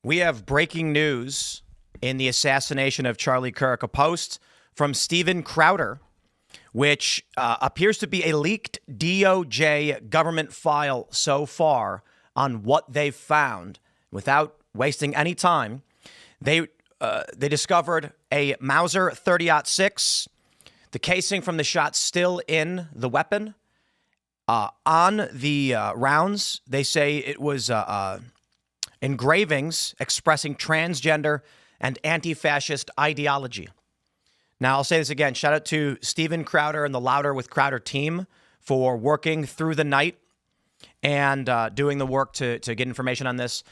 We have breaking news in the assassination of Charlie Kirk, a post from Steven Crowder, which appears to be a leaked DOJ government file so far on what they've found. Without wasting any time, they discovered a Mauser 30-06, the casing from the shot still in the weapon. On the rounds, they say it was engravings expressing transgender and anti-fascist ideology. Now, I'll say this again. Shout out to Steven Crowder and the Louder with Crowder team for working through the night and doing the work to get information on this.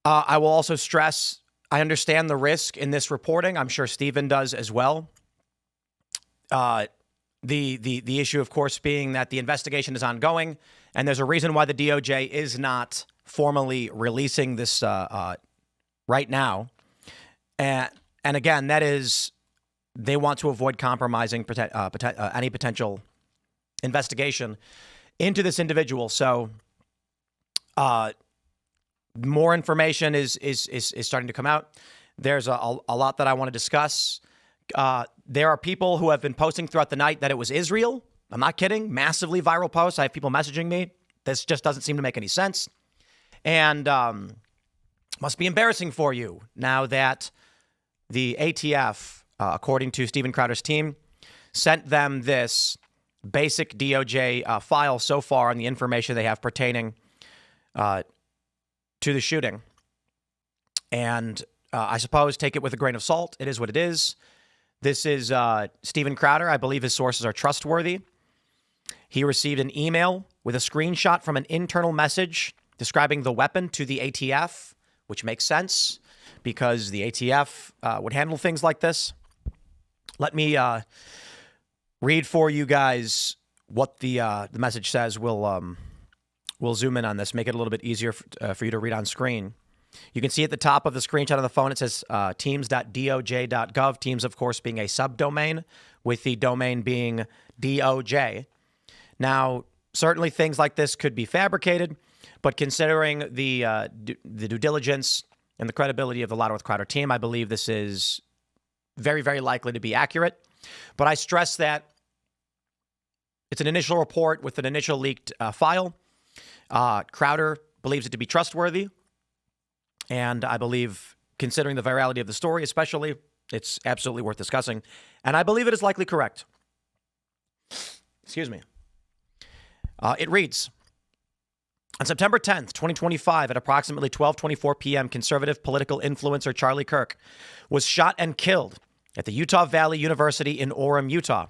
I will also stress, I understand the risk in this reporting. I'm sure Steven does as well. The issue, of course, being that the investigation is ongoing, and there's a reason why the DOJ is not formally releasing this right now. And again, that is, they want to avoid compromising any potential investigation into this individual. So more information is starting to come out. There's a lot that I want to discuss. There are people who have been posting throughout the night that it was Israel. I'm not kidding. Massively viral posts. I have people messaging me. This just doesn't seem to make any sense. And must be embarrassing for you now that the ATF, according to Steven Crowder's team, sent them this basic DOJ file so far on the information they have pertaining to the shooting. And I suppose take it with a grain of salt. It is what it is. This is Steven Crowder. I believe his sources are trustworthy. He received an email with a screenshot from an internal message describing the weapon to the ATF, which makes sense because the ATF would handle things like this. Let me read for you guys what the message says. We'll zoom in on this, make it a little bit easier for you to read on screen. You can see at the top of the screenshot on the phone, it says teams.doj.gov. Teams, of course, being a subdomain, with the domain being DOJ. Now, certainly things like this could be fabricated, but considering the due diligence and the credibility of the Louder with Crowder team, I believe this is very, very likely to be accurate. But I stress that it's an initial report with an initial leaked file. Crowder believes it to be trustworthy. And I believe, considering the virality of the story especially, it's absolutely worth discussing. And I believe it is likely correct. Excuse me. It reads, on September 10th, 2025, at approximately 12:24 p.m., conservative political influencer Charlie Kirk was shot and killed at the Utah Valley University in Orem, Utah.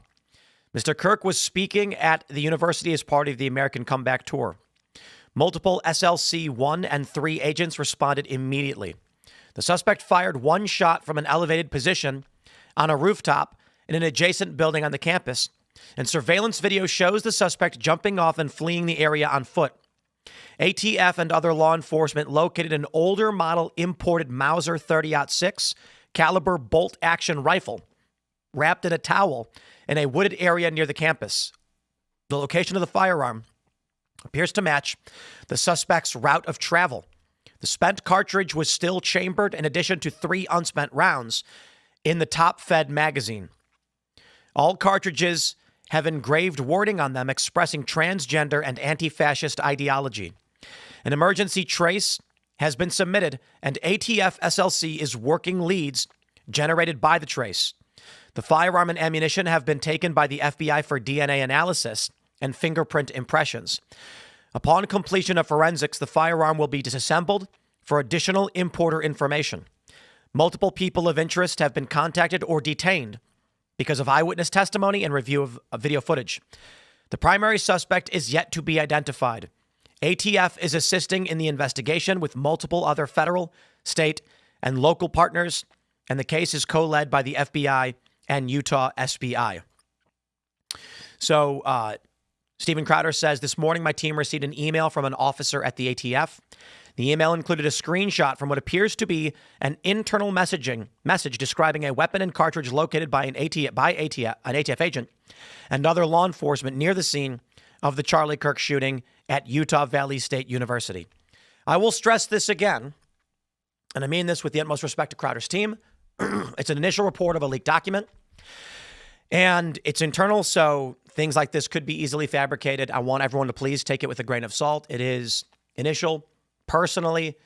Mr. Kirk was speaking at the university as part of the American Comeback Tour. Multiple SLC 1 and 3 agents responded immediately. The suspect fired one shot from an elevated position on a rooftop in an adjacent building on the campus, and surveillance video shows the suspect jumping off and fleeing the area on foot. ATF and other law enforcement located an older model imported Mauser 30-06 caliber bolt-action rifle wrapped in a towel in a wooded area near the campus. The location of the firearm appears to match the suspect's route of travel. The spent cartridge was still chambered in addition to 3 unspent rounds in the top-fed magazine. All cartridges have engraved wording on them expressing transgender and anti-fascist ideology. An emergency trace has been submitted, and ATF SLC is working leads generated by the trace. The firearm and ammunition have been taken by the FBI for DNA analysis and fingerprint impressions. Upon completion of forensics, the firearm will be disassembled for additional importer information. Multiple people of interest have been contacted or detained because of eyewitness testimony and review of video footage. The primary suspect is yet to be identified. ATF is assisting in the investigation with multiple other federal, state, and local partners, and the case is co-led by the FBI and Utah SBI. So, Steven Crowder says, this morning my team received an email from an officer at the ATF. The email included a screenshot from what appears to be an internal message describing a weapon and cartridge located by an ATF agent and other law enforcement near the scene of the Charlie Kirk shooting at Utah Valley State University. I will stress this again. and I mean this with the utmost respect to Crowder's team. It's an initial report of a leaked document, and it's internal, so things like this could be easily fabricated. I want everyone to please take it with a grain of salt. It is initial. Personally,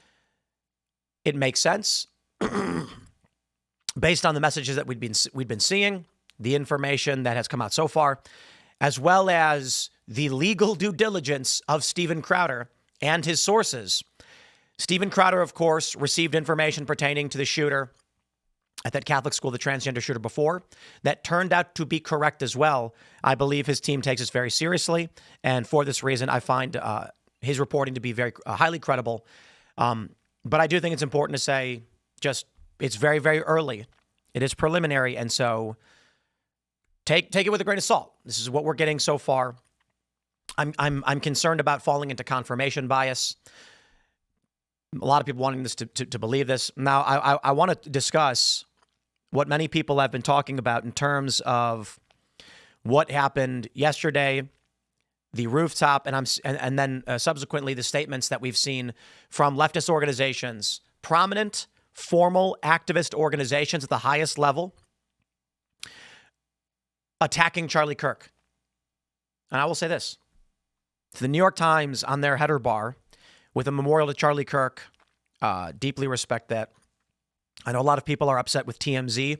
it makes sense based on the messages that we've been seeing, the information that has come out so far, as well as the legal due diligence of Steven Crowder and his sources. Steven Crowder, of course, received information pertaining to the shooter at that Catholic school, the transgender shooter before, that turned out to be correct as well. I believe his team takes this very seriously, and for this reason, I find his reporting to be very highly credible. But I do think it's important to say, just it's very, very early. It is preliminary, and so take it with a grain of salt. This is what we're getting so far. I'm concerned about falling into confirmation bias. A lot of people wanting this to believe this. Now, I want to discuss what many people have been talking about in terms of what happened yesterday, the rooftop, and then subsequently the statements that we've seen from leftist organizations, prominent, formal activist organizations at the highest level, attacking Charlie Kirk. And I will say this. The New York Times on their header bar with a memorial to Charlie Kirk, deeply respect that. I know a lot of people are upset with TMZ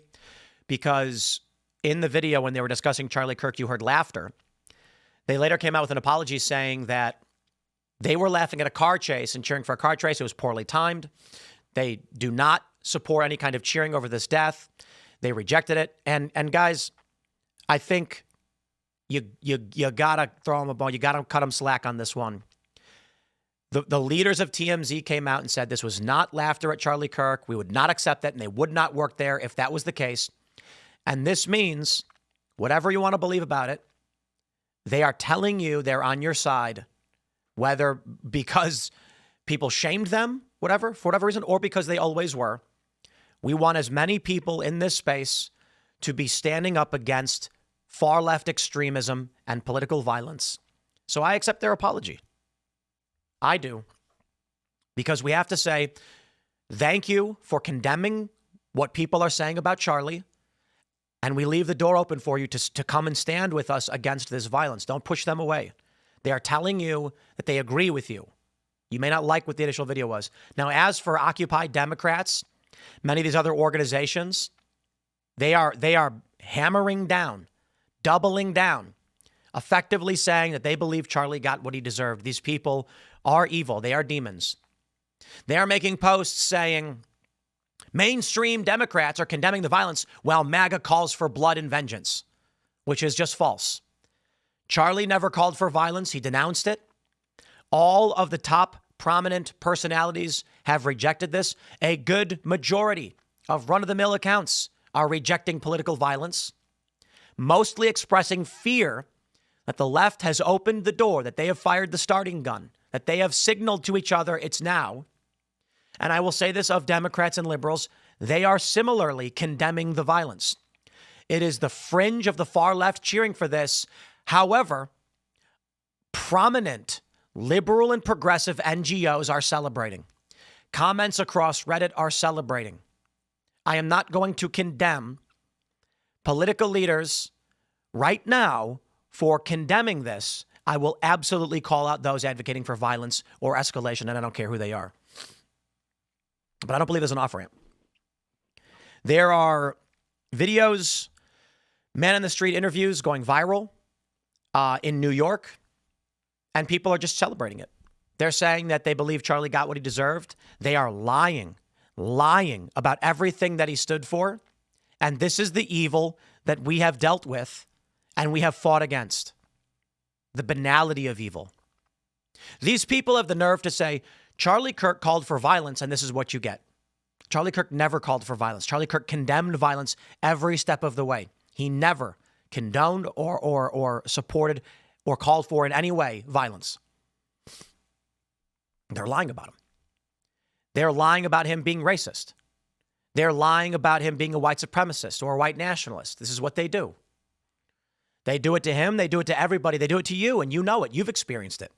because in the video when they were discussing Charlie Kirk, you heard laughter. They later came out with an apology saying that they were laughing at a car chase and cheering for a car chase. It was poorly timed. They do not support any kind of cheering over this death. They rejected it. And guys, I think you gotta throw them a bone. You gotta cut them slack on this one. The leaders of TMZ came out and said this was not laughter at Charlie Kirk. We would not accept that, and they would not work there if that was the case. And this means, whatever you want to believe about it, they are telling you they're on your side, whether because people shamed them, for whatever reason, or because they always were. We want as many people in this space to be standing up against far left extremism and political violence. So I accept their apology. I do. Because we have to say, thank you for condemning what people are saying about Charlie. And we leave the door open for you to come and stand with us against this violence. Don't push them away. They are telling you that they agree with you. You may not like what the initial video was. Now, as for Occupy Democrats, many of these other organizations, they are hammering down, doubling down, effectively saying that they believe Charlie got what he deserved. These people are evil. They are demons. They are making posts saying mainstream Democrats are condemning the violence while MAGA calls for blood and vengeance, which is just false. Charlie never called for violence. He denounced it. All of the top prominent personalities have rejected this. A good majority of run-of-the-mill accounts are rejecting political violence, mostly expressing fear that the left has opened the door, that they have fired the starting gun, that they have signaled to each other it's now. And I will say this of Democrats and liberals, they are similarly condemning the violence. It is the fringe of the far left cheering for this. However, prominent liberal and progressive NGOs are celebrating. Comments across Reddit are celebrating. I am not going to condemn political leaders right now for condemning this. I will absolutely call out those advocating for violence or escalation, and I don't care who they are. But I don't believe there's an off-ramp. There are videos, man in the street interviews going viral in New York, and people are just celebrating it. They're saying that they believe Charlie got what he deserved. They are lying about everything that he stood for. And this is the evil that we have dealt with and we have fought against. The banality of evil. These people have the nerve to say, Charlie Kirk called for violence and this is what you get. Charlie Kirk never called for violence. Charlie Kirk condemned violence every step of the way. He never condoned or supported or called for in any way violence. They're lying about him. They're lying about him being racist. They're lying about him being a white supremacist or a white nationalist. This is what they do. They do it to him. They do it to everybody. They do it to you, and you know it. You've experienced it.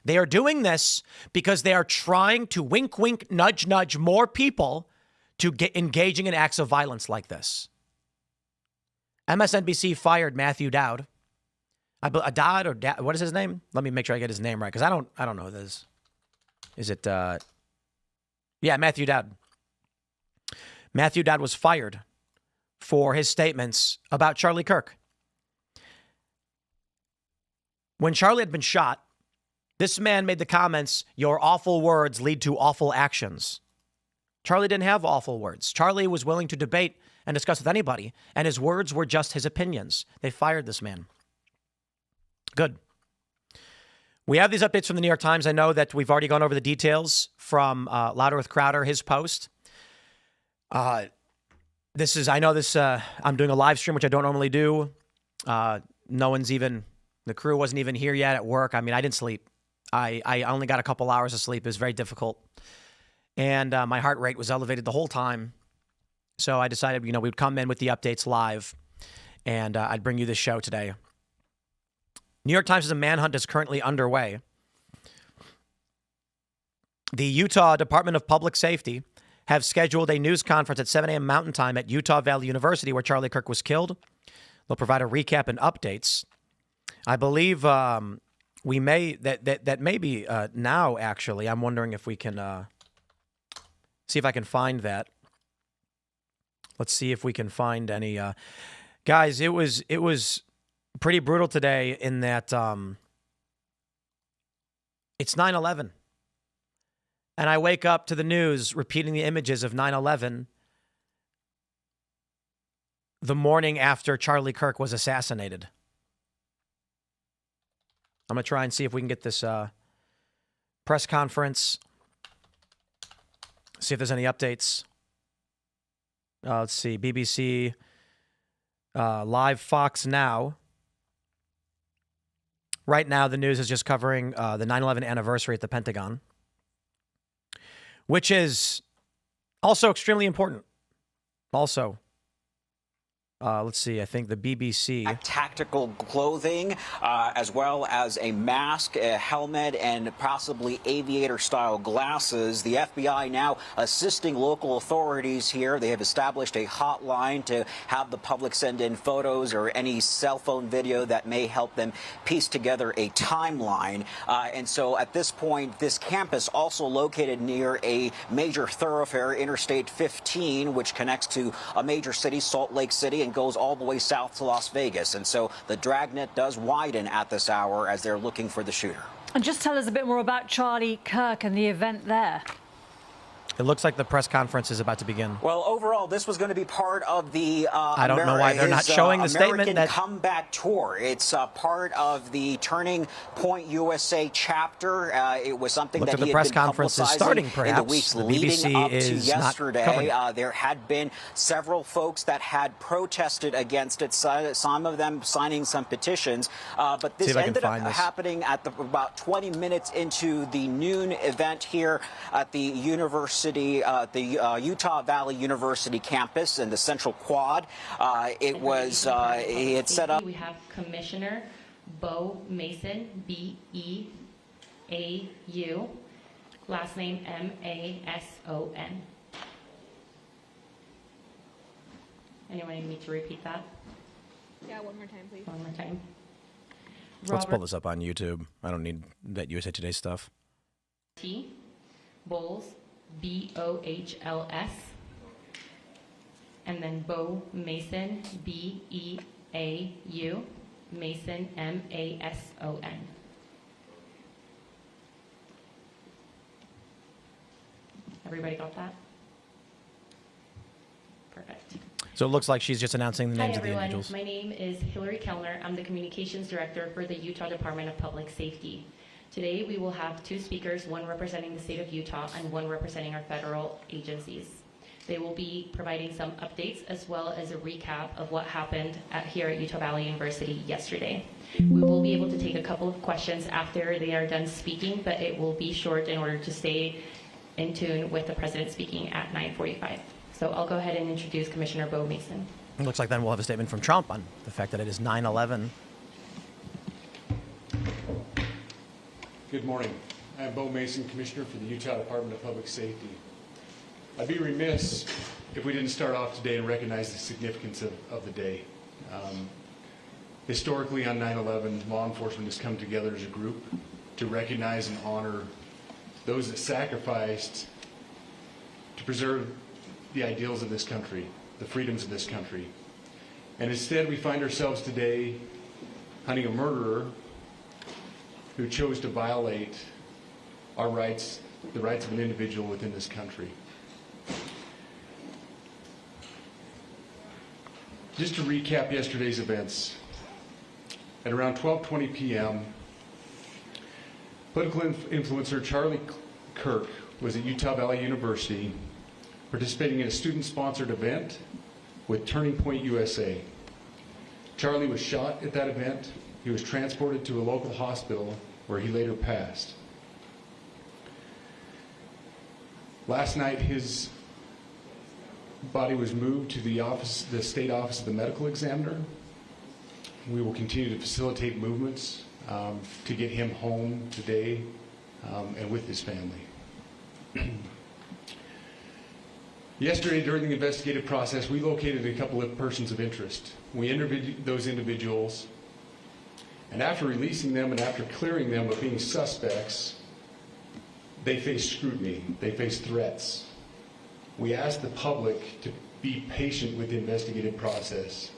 They are doing this because they are trying to wink, wink, nudge, nudge more people to get engaging in acts of violence like this. MSNBC fired Matthew Dowd. What is his name? Let me make sure I get his name right, because I don't know this. Is it? Yeah, Matthew Dowd. Matthew Dowd was fired for his statements about Charlie Kirk. When Charlie had been shot, this man made the comments, "Your awful words lead to awful actions." Charlie didn't have awful words. Charlie was willing to debate and discuss with anybody, and his words were just his opinions. They fired this man. Good. We have these updates from the New York Times. I know that we've already gone over the details from Louder with Crowder, his post. I'm doing a live stream, which I don't normally do. The crew wasn't even here yet at work. I mean, I didn't sleep. I only got a couple hours of sleep. It was very difficult. And my heart rate was elevated the whole time. So I decided, we'd come in with the updates live, and I'd bring you this show today. New York Times says a manhunt is currently underway. The Utah Department of Public Safety have scheduled a news conference at 7 a.m. Mountain Time at Utah Valley University, where Charlie Kirk was killed. They'll provide a recap and updates. I believe that may be now, actually. I'm wondering if we can see if I can find that. Let's see if we can find any. Guys, it was pretty brutal today in that it's 9/11. And I wake up to the news repeating the images of 9/11 the morning after Charlie Kirk was assassinated. I'm going to try and see if we can get this press conference, see if there's any updates. Let's see, BBC, Live Fox Now. Right now, the news is just covering the 9/11 anniversary at the Pentagon, which is also extremely important. Also, let's see, I think the BBC. Tactical clothing, as well as a mask, a helmet, and possibly aviator-style glasses. The FBI now assisting local authorities here. They have established a hotline to have the public send in photos or any cell phone video that may help them piece together a timeline. And so at this point, this campus also located near a major thoroughfare, Interstate 15, which connects to a major city, Salt Lake City, and goes all the way south to Las Vegas. And so the dragnet does widen at this hour as they're looking for the shooter. And just tell us a bit more about Charlie Kirk and the event there. It looks like the press conference is about to begin. Well, overall, this was going to be part of the I don't know why they're not showing the statement. American Comeback Tour. It's part of the Turning Point USA chapter. It was something that he had been publicizing in the weeks leading up to yesterday. There had been several folks that had protested against it, some of them signing some petitions. But this ended up happening at about 20 minutes into the noon event here at the university. The Utah Valley University campus in the Central Quad. It was, he had set up. We have Commissioner Bo Mason, B-E-A-U, last name M-A-S-O-N. Anyone need me to repeat that? Yeah, one more time, please. One more time. Let's pull this up on YouTube. I don't need that USA Today stuff. T. Bowles, B-O-H-L-S, and then Bo Mason, B-E-A-U, Mason, M-A-S-O-N. Everybody got that? Perfect. So it looks like she's just announcing the names of the individuals. My name is Hillary Kellner. I'm the Communications Director for the Utah Department of Public Safety. Today, we will have two speakers, one representing the state of Utah and one representing our federal agencies. They will be providing some updates as well as a recap of what happened here at Utah Valley University yesterday. We will be able to take a couple of questions after they are done speaking, but it will be short in order to stay in tune with the president speaking at 9:45. So I'll go ahead and introduce Commissioner Bo Mason. It looks like then we'll have a statement from Trump on the fact that it is 9/11. Good morning. I'm Bo Mason, Commissioner for the Utah Department of Public Safety. I'd be remiss if we didn't start off today and recognize the significance of the day. Historically, on 9/11, law enforcement has come together as a group to recognize and honor those that sacrificed to preserve the ideals of this country, the freedoms of this country. And instead, we find ourselves today hunting a murderer who chose to violate our rights, the rights of an individual within this country. Just to recap yesterday's events, at around 12:20 p.m., political influencer Charlie Kirk was at Utah Valley University participating in a student-sponsored event with Turning Point USA. Charlie was shot at that event. He was transported to a local hospital where he later passed. Last night, his body was moved to the state office of the medical examiner. We will continue to facilitate movements to get him home today and with his family. Yesterday, during the investigative process, we located a couple of persons of interest. We interviewed those individuals, and after releasing them and after clearing them of being suspects, they faced scrutiny, they faced threats. We asked the public to be patient with the investigative process.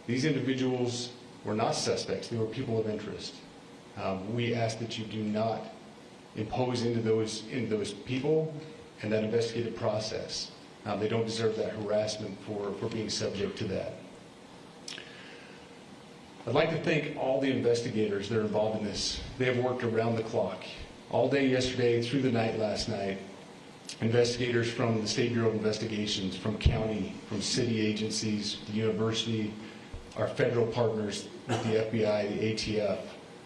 These individuals were not suspects, they were people of interest. We ask that you do not impose into those people and that investigative process. They don't deserve that harassment for being subject to that. I'd like to thank all the investigators that are involved in this. They have worked around the clock. All day yesterday, through the night last night, investigators from the State Bureau of Investigations, from county, from city agencies, the university, our federal partners with the FBI, the ATF,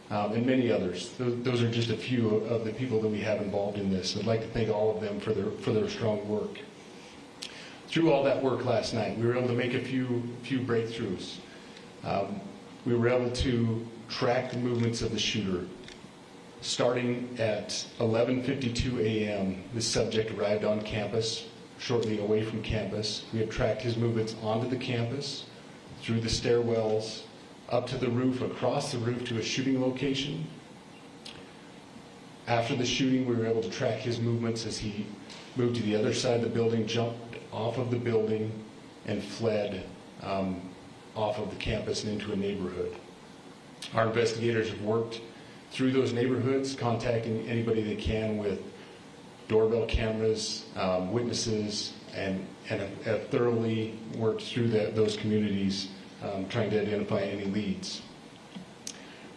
and many others. Those are just a few of the people that we have involved in this. I'd like to thank all of them for their strong work. Through all that work last night, we were able to make a few breakthroughs. We were able to track the movements of the shooter. Starting at 11:52 a.m., the subject arrived on campus, shortly away from campus. We have tracked his movements onto the campus, through the stairwells, up to the roof, across the roof to a shooting location. After the shooting, we were able to track his movements as he moved to the other side of the building, jumped off of the building, and fled off of the campus and into a neighborhood. Our investigators have worked through those neighborhoods, contacting anybody they can with doorbell cameras, witnesses, and have thoroughly worked through those communities, trying to identify any leads.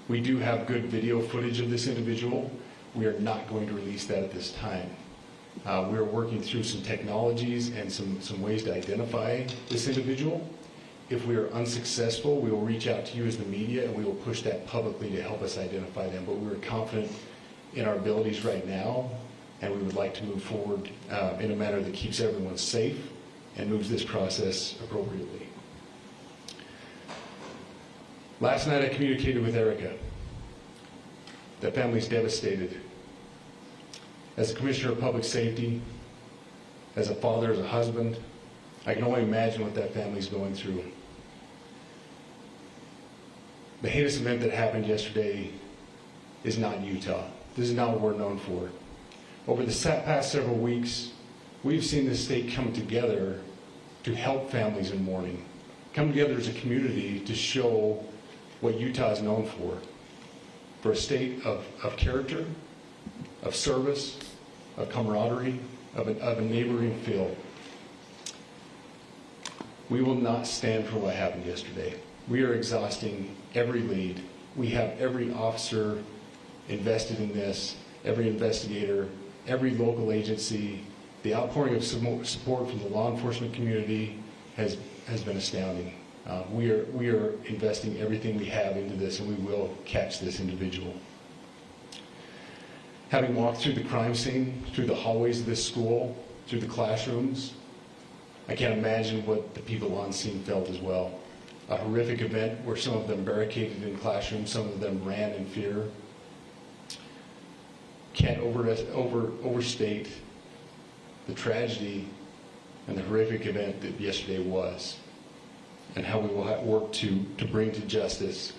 We do have good video footage of this individual. We are not going to release that at this time. We're working through some technologies and some ways to identify this individual. If we are unsuccessful, we will reach out to you as the media and we will push that publicly to help us identify them. But we're confident in our abilities right now, and we would like to move forward in a manner that keeps everyone safe and moves this process appropriately. Last night I communicated with Erica. That family's devastated. As a Commissioner of Public Safety, as a father, as a husband, I can only imagine what that family's going through. The heinous event that happened yesterday is not Utah. This is not what we're known for. Over the past several weeks, we've seen this state come together to help families in mourning, come together as a community to show what Utah is known for a state of character, of service, of camaraderie, of a neighboring feel. We will not stand for what happened yesterday. We are exhausting every lead. We have every officer invested in this, every investigator, every local agency. The outpouring of support from the law enforcement community has been astounding. We are investing everything we have into this, and we will catch this individual. Having walked through the crime scene, through the hallways of this school, through the classrooms, I can't imagine what the people on scene felt as well. A horrific event where some of them barricaded in classrooms, some of them ran in fear. overstate the tragedy and the horrific event that yesterday was, and how we will work to bring to justice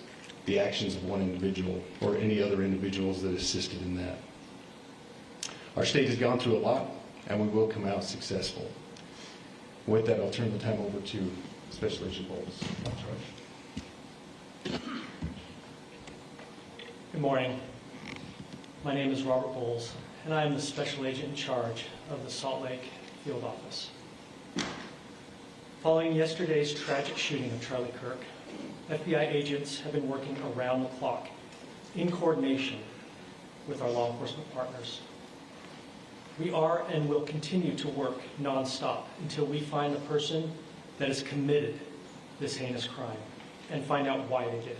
the actions of one individual or any other individuals that assisted in that. Our state has gone through a lot, and we will come out successful. With that, I'll turn the time over to Special Agent Bowles. Good morning. My name is Robert Bowles, and I am the Special Agent in charge of the Salt Lake Field Office. Following yesterday's tragic shooting of Charlie Kirk, FBI agents have been working around the clock in coordination with our law enforcement partners. We are and will continue to work nonstop until we find the person that has committed this heinous crime and find out why they did it.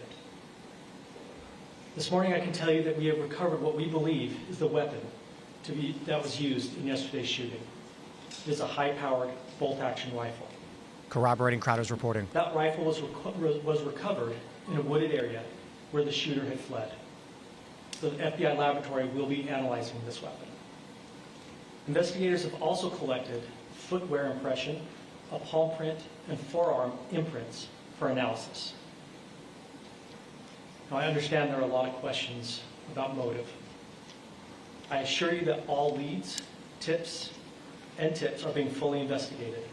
This morning I can tell you that we have recovered what we believe is the weapon that was used in yesterday's shooting. It is a high-powered bolt-action rifle. Corroborating Crowder's reporting. That rifle was recovered in a wooded area where the shooter had fled. The FBI laboratory will be analyzing this weapon. Investigators have also collected footwear impression, a palm print, and forearm imprints for analysis. Now, I understand there are a lot of questions about motive. I assure you that all leads, tips are being fully investigated.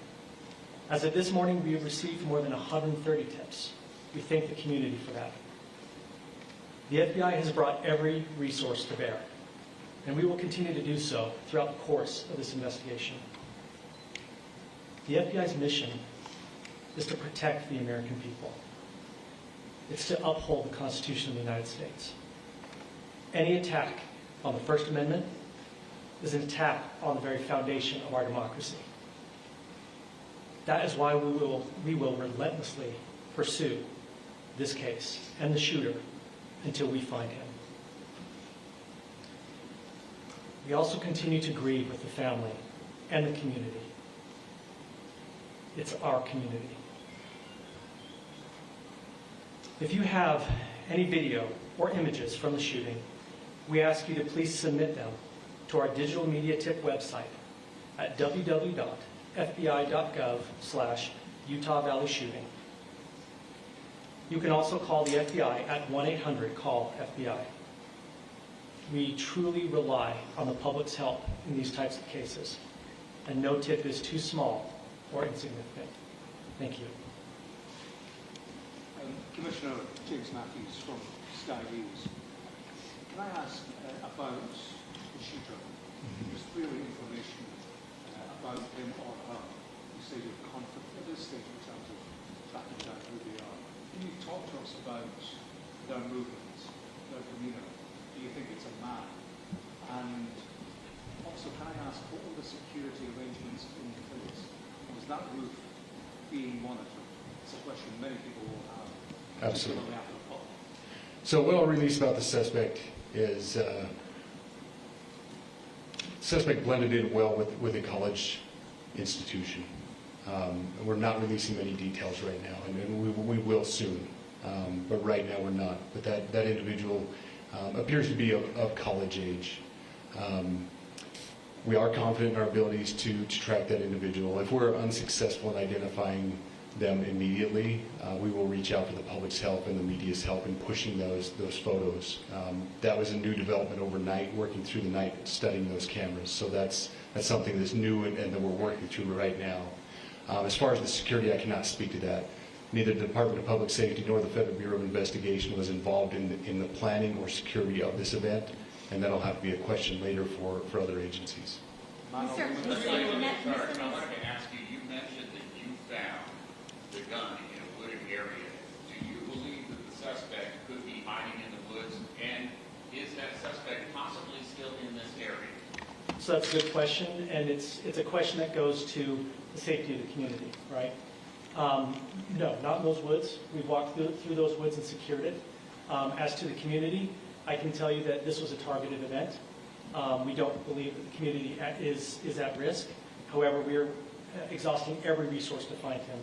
As of this morning, we have received more than 130 tips. We thank the community for that. The FBI has brought every resource to bear, and we will continue to do so throughout the course of this investigation. The FBI's mission is to protect the American people. It's to uphold the Constitution of the United States. Any attack on the First Amendment is an attack on the very foundation of our democracy. That is why we will relentlessly pursue this case and the shooter until we find him. We also continue to grieve with the family and the community. It's our community. If you have any video or images from the shooting, we ask you to please submit them to our digital media tip website at www.fbi.gov/Utah Valley Shooting. You can also call the FBI at 1-800-CALL-FBI. We truly rely on the public's help in these types of cases, and no tip is too small or insignificant. Thank you. Commissioner James Matthews from Sky News. Can I ask about the shooter? There's clearly information about him or her. You say you're confident at this stage in terms of tracking down who they are. Can you talk to us about their movements, their demeanour? Do you think it's a man? And also, can I ask, what were the security arrangements in place? Was that roof being monitored? It's a question many people will have. Absolutely. So what I'll release about the suspect is suspect blended in well with a college institution. We're not releasing many details right now, and we will soon. But right now we're not. But that individual appears to be of college age. We are confident in our abilities to track that individual. If we're unsuccessful in identifying them immediately, we will reach out for the public's help and the media's help in pushing those photos. That was a new development overnight, working through the night, studying those cameras. So that's something that's new and that we're working through right now. As far as the security, I cannot speak to that. Neither the Department of Public Safety nor the Federal Bureau of Investigation was involved in the planning or security of this event, and that'll have to be a question later for other agencies. Sorry, I wanted to ask you, you mentioned that you found the gun in a wooded area. Do you believe that the suspect could be hiding in the woods, and is that suspect possibly still in this area? So that's a good question, and it's a question that goes to the safety of the community, right? No, not in those woods. We've walked through those woods and secured it. As to the community, I can tell you that this was a targeted event. We don't believe that the community is at risk. However, we are exhausting every resource to find him,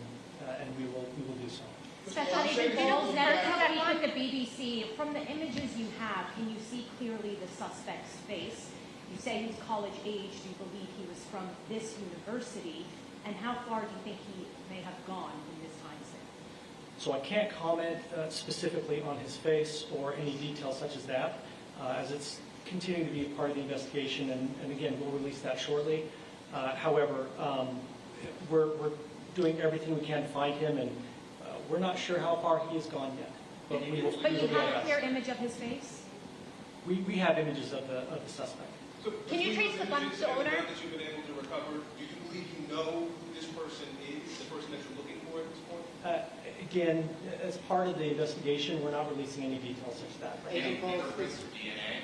and we will do so. Special Agent Bowles, never speak with the BBC. From the images you have, can you see clearly the suspect's face? You say he's college age. Do you believe he was from this university? And how far do you think he may have gone in this time span? So I can't comment specifically on his face or any details such as that, as it's continuing to be a part of the investigation, and again, we'll release that shortly. However, we're doing everything we can to find him, and we're not sure how far he has gone yet. But we will But you do our have a best. clear image of his face? We have images of the suspect. So Can you trace the gun to the owner? that you've been able to recover, do you believe you know who this person is, the person that you're looking for at this point? Again, as part of the investigation, we're not releasing any details such as that. Any fingerprints or DNA?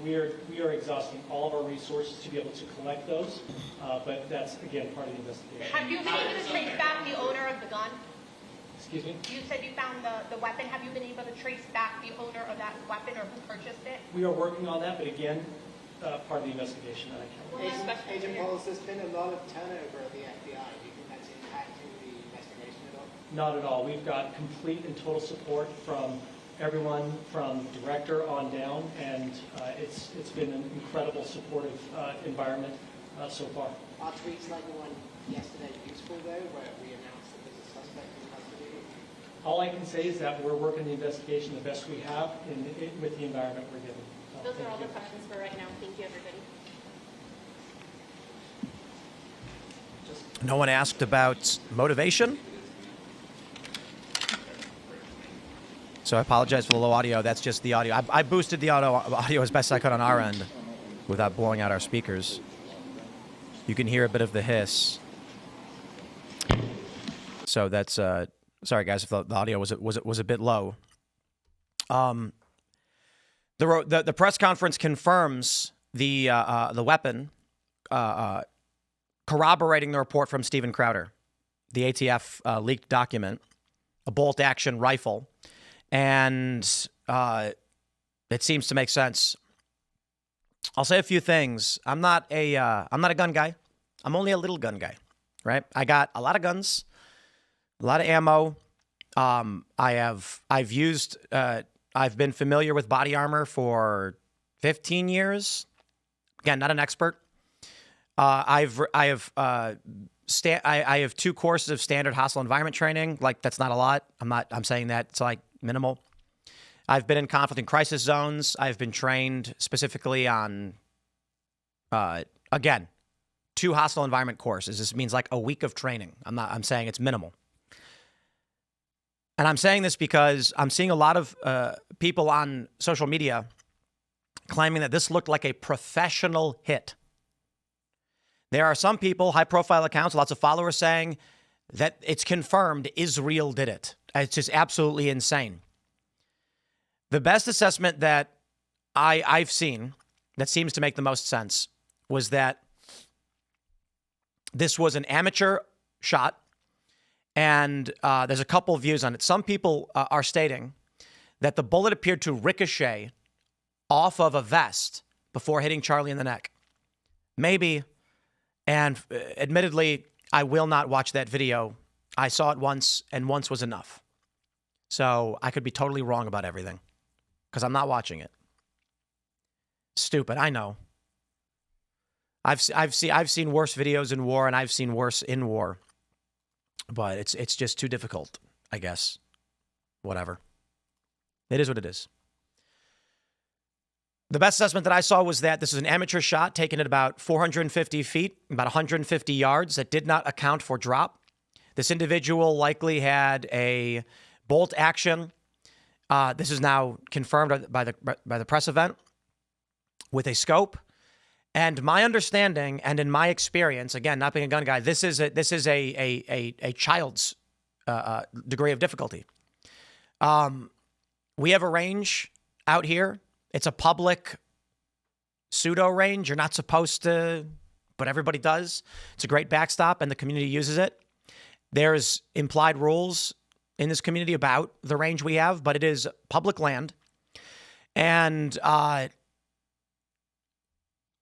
We are exhausting all of our resources to be able to collect those, but that's, again, part of the investigation. Have you been able to trace back the owner of the gun? Excuse me? You said you found the weapon. Have you been able to trace back the owner of that weapon or who purchased it? We are working on that, but again, part of the investigation that I can't. Agent Bowles, there's been a lot of turnover at the FBI. Do you think that's impacting the investigation at all? Not at all. We've got complete and total support from everyone from director on down, and it's been an incredible supportive environment so far. Are tweets like the one yesterday useful, though, where we announced that there's a suspect in custody? All I can say is that we're working the investigation the best we have with the environment we're given. Those Thank are all you. the questions for right now. Thank you, everybody. No one asked about motivation. So I apologize for the low audio. That's just the audio. I boosted the audio as best I could on our end without blowing out our speakers. You can hear a bit of the hiss. So that's sorry guys if the audio was a bit low. The press conference confirms the weapon, corroborating the report from Steven Crowder, the ATF leaked document, a bolt-action rifle, and it seems to make sense. I'll say a few things. I'm not a gun guy. I'm only a little gun guy, right? I got a lot of guns, a lot of ammo. I've been familiar with body armor for 15 years. Again, not an expert. I have 2 courses of standard hostile environment training. Like, that's not a lot. I'm saying that it's like minimal. I've been in conflict and crisis zones. I've been trained specifically on, again, 2 hostile environment courses. This means like a week of training. I'm saying it's minimal. And I'm saying this because I'm seeing a lot of people on social media claiming that this looked like a professional hit. There are some people, high-profile accounts, lots of followers, saying that it's confirmed Israel did it. It's just absolutely insane. The best assessment that I've seen that seems to make the most sense was that this was an amateur shot. And there's a couple of views on it. Some people are stating that the bullet appeared to ricochet off of a vest before hitting Charlie in the neck. Maybe. And admittedly, I will not watch that video. I saw it once, and once was enough. So I could be totally wrong about everything because I'm not watching it. Stupid, I know. I've seen worse videos in war, and I've seen worse in war. But it's just too difficult, I guess. Whatever. It is what it is. The best assessment that I saw was that this is an amateur shot taken at about 450 feet, about 150 yards, that did not account for drop. This individual likely had a bolt action. This is now confirmed by the press event with a scope. And my understanding and in my experience, again, not being a gun guy, this is a child's degree of difficulty. We have a range out here. It's a public pseudo range. You're not supposed to, but everybody does. It's a great backstop, and the community uses it. There's implied rules in this community about the range we have, but it is public land. And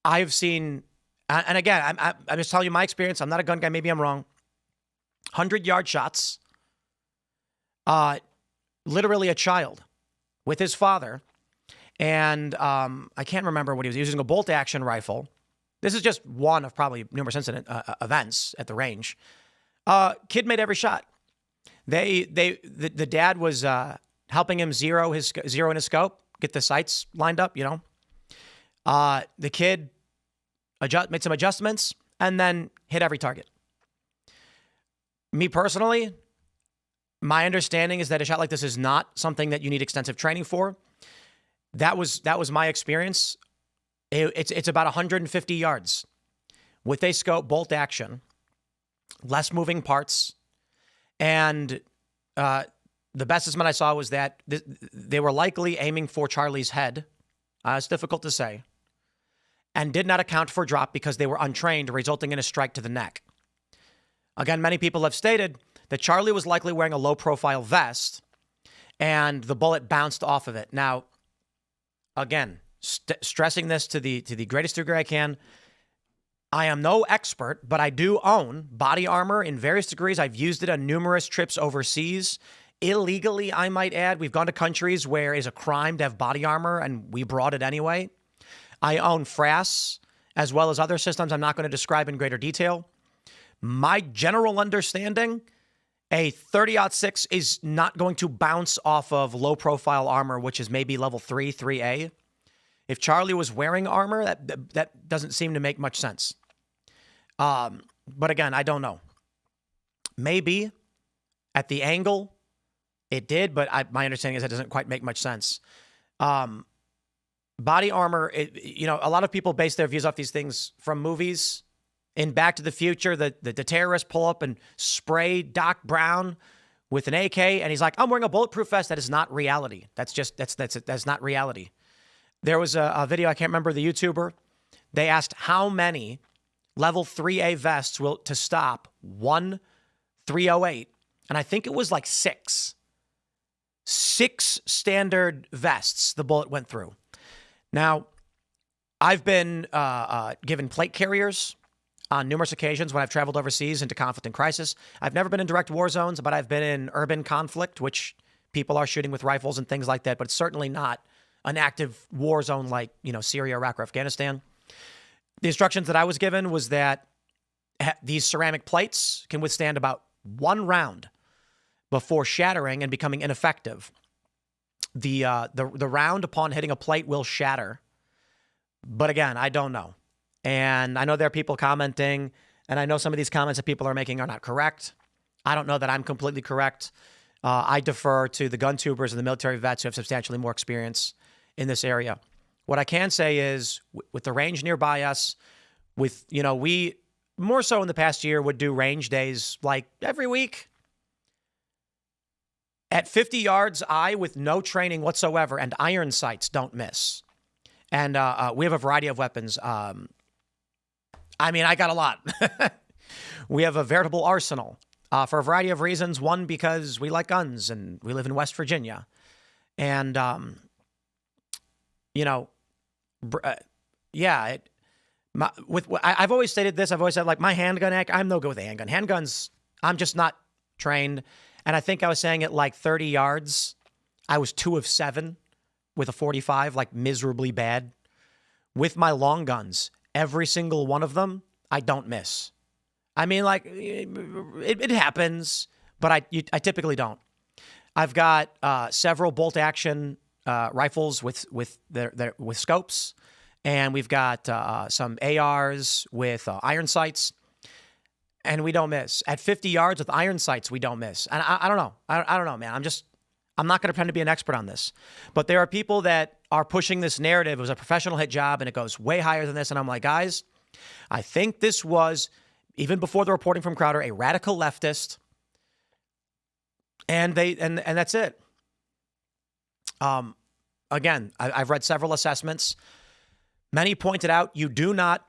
I've seen, and again, I'm just telling you my experience. I'm not a gun guy. Maybe I'm wrong. 100-yard shots. Literally a child with his father. And I can't remember what he was using, a bolt action rifle. This is just one of probably numerous events at the range. Kid made every shot. The dad was helping him zero in his scope, get the sights lined up, The kid made some adjustments and then hit every target. Me personally, my understanding is that a shot like this is not something that you need extensive training for. That was my experience. It's about 150 yards with a scope, bolt action, less moving parts. And the best estimate I saw was that they were likely aiming for Charlie's head. It's difficult to say. And did not account for drop because they were untrained, resulting in a strike to the neck. Again, many people have stated that Charlie was likely wearing a low-profile vest and the bullet bounced off of it. Now, again, stressing this to the greatest degree I can, I am no expert, but I do own body armor in various degrees. I've used it on numerous trips overseas. Illegally, I might add. We've gone to countries where it's a crime to have body armor, and we brought it anyway. I own FRAS, as well as other systems I'm not going to describe in greater detail. My general understanding, a 30-06 is not going to bounce off of low-profile armor, which is maybe level 3, 3A. If Charlie was wearing armor, that doesn't seem to make much sense. But again, I don't know. Maybe at the angle it did, but my understanding is that doesn't quite make much sense. Body armor, a lot of people base their views off these things from movies. In Back to the Future, the terrorists pull up and spray Doc Brown with an AK, and he's like, "I'm wearing a bulletproof vest." That is not reality. That's not reality. There was a video, I can't remember the YouTuber. They asked how many level 3A vests will to stop 1-308, and I think it was like 6. 6 standard vests the bullet went through. Now, I've been given plate carriers on numerous occasions when I've traveled overseas into conflict and crisis. I've never been in direct war zones, but I've been in urban conflict, which people are shooting with rifles and things like that, but it's certainly not an active war zone like, Syria, Iraq, or Afghanistan. The instructions that I was given was that these ceramic plates can withstand about 1 round before shattering and becoming ineffective. The round upon hitting a plate will shatter. But again, I don't know. And I know there are people commenting, and I know some of these comments that people are making are not correct. I don't know that I'm completely correct. I defer to the gun tubers and the military vets who have substantially more experience in this area. What I can say is with the range nearby us, we more so in the past year would do range days like every week. At 50 yards, with no training whatsoever and iron sights don't miss. And we have a variety of weapons. I got a lot. We have a veritable arsenal for a variety of reasons. One, because we like guns and we live in West Virginia. And, I've always stated this. I've always said, like, my handgun act, I'm no good with a handgun. Handguns, I'm just not trained. And I think I was saying at like 30 yards, I was 2 of 7 with a 45, like miserably bad. With my long guns, every single one of them, I don't miss. It happens, but I typically don't. I've got several bolt action rifles with scopes, and we've got some ARs with iron sights, and we don't miss. At 50 yards with iron sights, we don't miss. And I don't know. I don't know, man. I'm not going to pretend to be an expert on this, but there are people that are pushing this narrative. It was a professional hit job, and it goes way higher than this. And I'm like, guys, I think this was, even before the reporting from Crowder, a radical leftist, and that's it. Again, I've read several assessments. Many pointed out you do not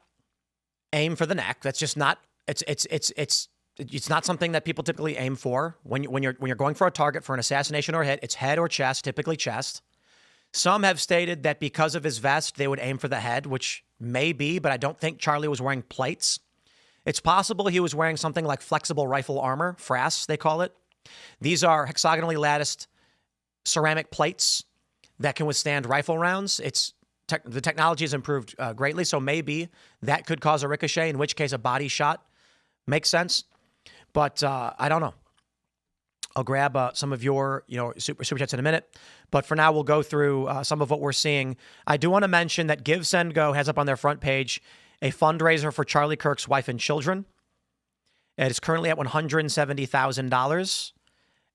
aim for the neck. That's just not. It's not something that people typically aim for when you're going for a target for an assassination or a hit. It's head or chest, typically chest. Some have stated that because of his vest, they would aim for the head, which may be, but I don't think Charlie was wearing plates. It's possible he was wearing something like flexible rifle armor, FRAS, they call it. These are hexagonally latticed ceramic plates that can withstand rifle rounds. The technology has improved greatly, so maybe that could cause a ricochet, in which case a body shot makes sense. But I don't know. I'll grab some of your super chats in a minute. But for now, we'll go through some of what we're seeing. I do want to mention that Give, Send, Go has up on their front page a fundraiser for Charlie Kirk's wife and children. It is currently at $170,000.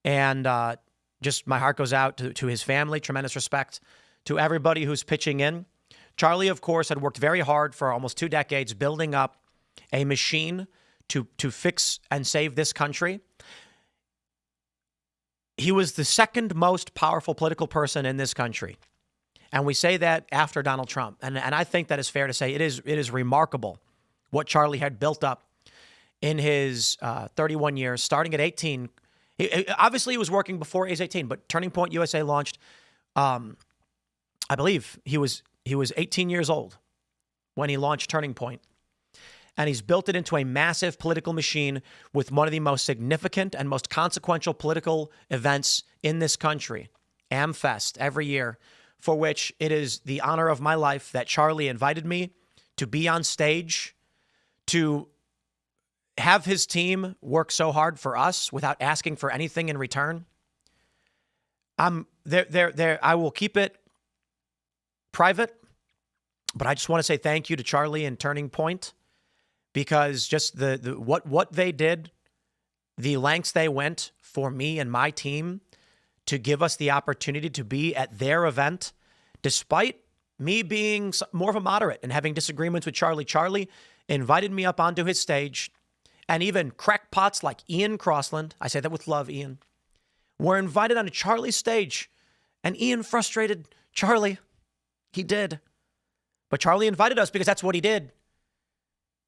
And just my heart goes out to his family. Tremendous respect to everybody who's pitching in. Charlie, of course, had worked very hard for almost 2 decades building up a machine to fix and save this country. He was the second most powerful political person in this country. And we say that after Donald Trump. And I think that is fair to say. It is remarkable what Charlie had built up in his 31 years, starting at 18. Obviously, he was working before age 18, but Turning Point USA launched, I believe he was 18 years old when he launched Turning Point. And he's built it into a massive political machine with one of the most significant and most consequential political events in this country, AmFest, every year, for which it is the honor of my life that Charlie invited me to be on stage, to have his team work so hard for us without asking for anything in return. I will keep it private, but I just want to say thank you to Charlie and Turning Point, because just what they did, the lengths they went for me and my team to give us the opportunity to be at their event, despite me being more of a moderate and having disagreements with Charlie. Charlie invited me up onto his stage, and even crackpots like Ian Crossland, I say that with love, Ian, were invited onto Charlie's stage, and Ian frustrated Charlie. He did. But Charlie invited us because that's what he did.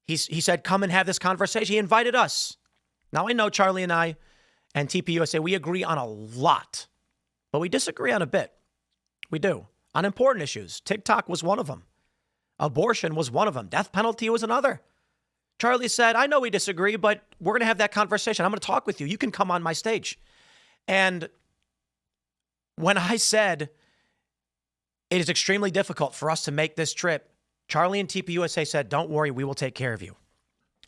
He said, come and have this conversation. He invited us. Now, I know Charlie and I and TPUSA, we agree on a lot, but we disagree on a bit. We do. On important issues. TikTok was one of them. Abortion was one of them. Death penalty was another. Charlie said, I know we disagree, but we're going to have that conversation. I'm going to talk with you. You can come on my stage. And when I said it is extremely difficult for us to make this trip, Charlie and TPUSA said, don't worry, we will take care of you.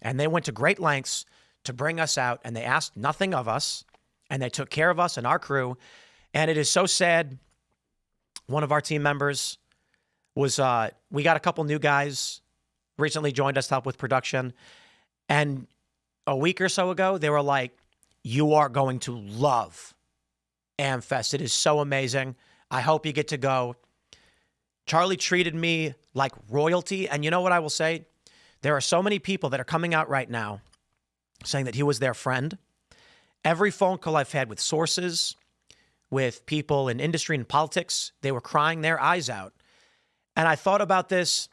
And they went to great lengths to bring us out, and they asked nothing of us, and they took care of us and our crew. And it is so sad. One of our team members was, we got a couple new guys recently joined us to help with production. And a week or so ago, they were like, you are going to love AmFest. It is so amazing. I hope you get to go. Charlie treated me like royalty. And you know what I will say? There are so many people that are coming out right now saying that he was their friend. Every phone call I've had with sources, with people in industry and politics, they were crying their eyes out. And I thought about this.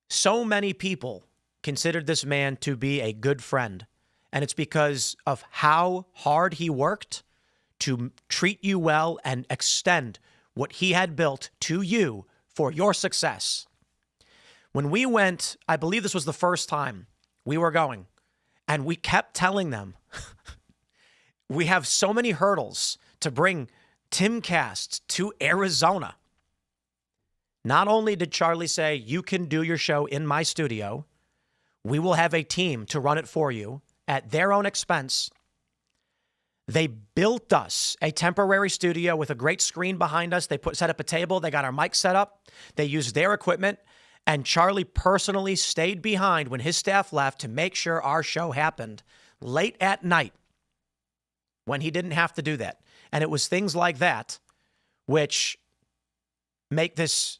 So many people considered this man to be a good friend. And it's because of how hard he worked to treat you well and extend what he had built to you for your success. When we went, I believe this was the first time we were going, and we kept telling them, we have so many hurdles to bring Timcast to Arizona. Not only did Charlie say, you can do your show in my studio, we will have a team to run it for you at their own expense. They built us a temporary studio with a great screen behind us. They set up a table. They got our mic set up. They used their equipment. And Charlie personally stayed behind when his staff left to make sure our show happened late at night when he didn't have to do that. And it was things like that which make this...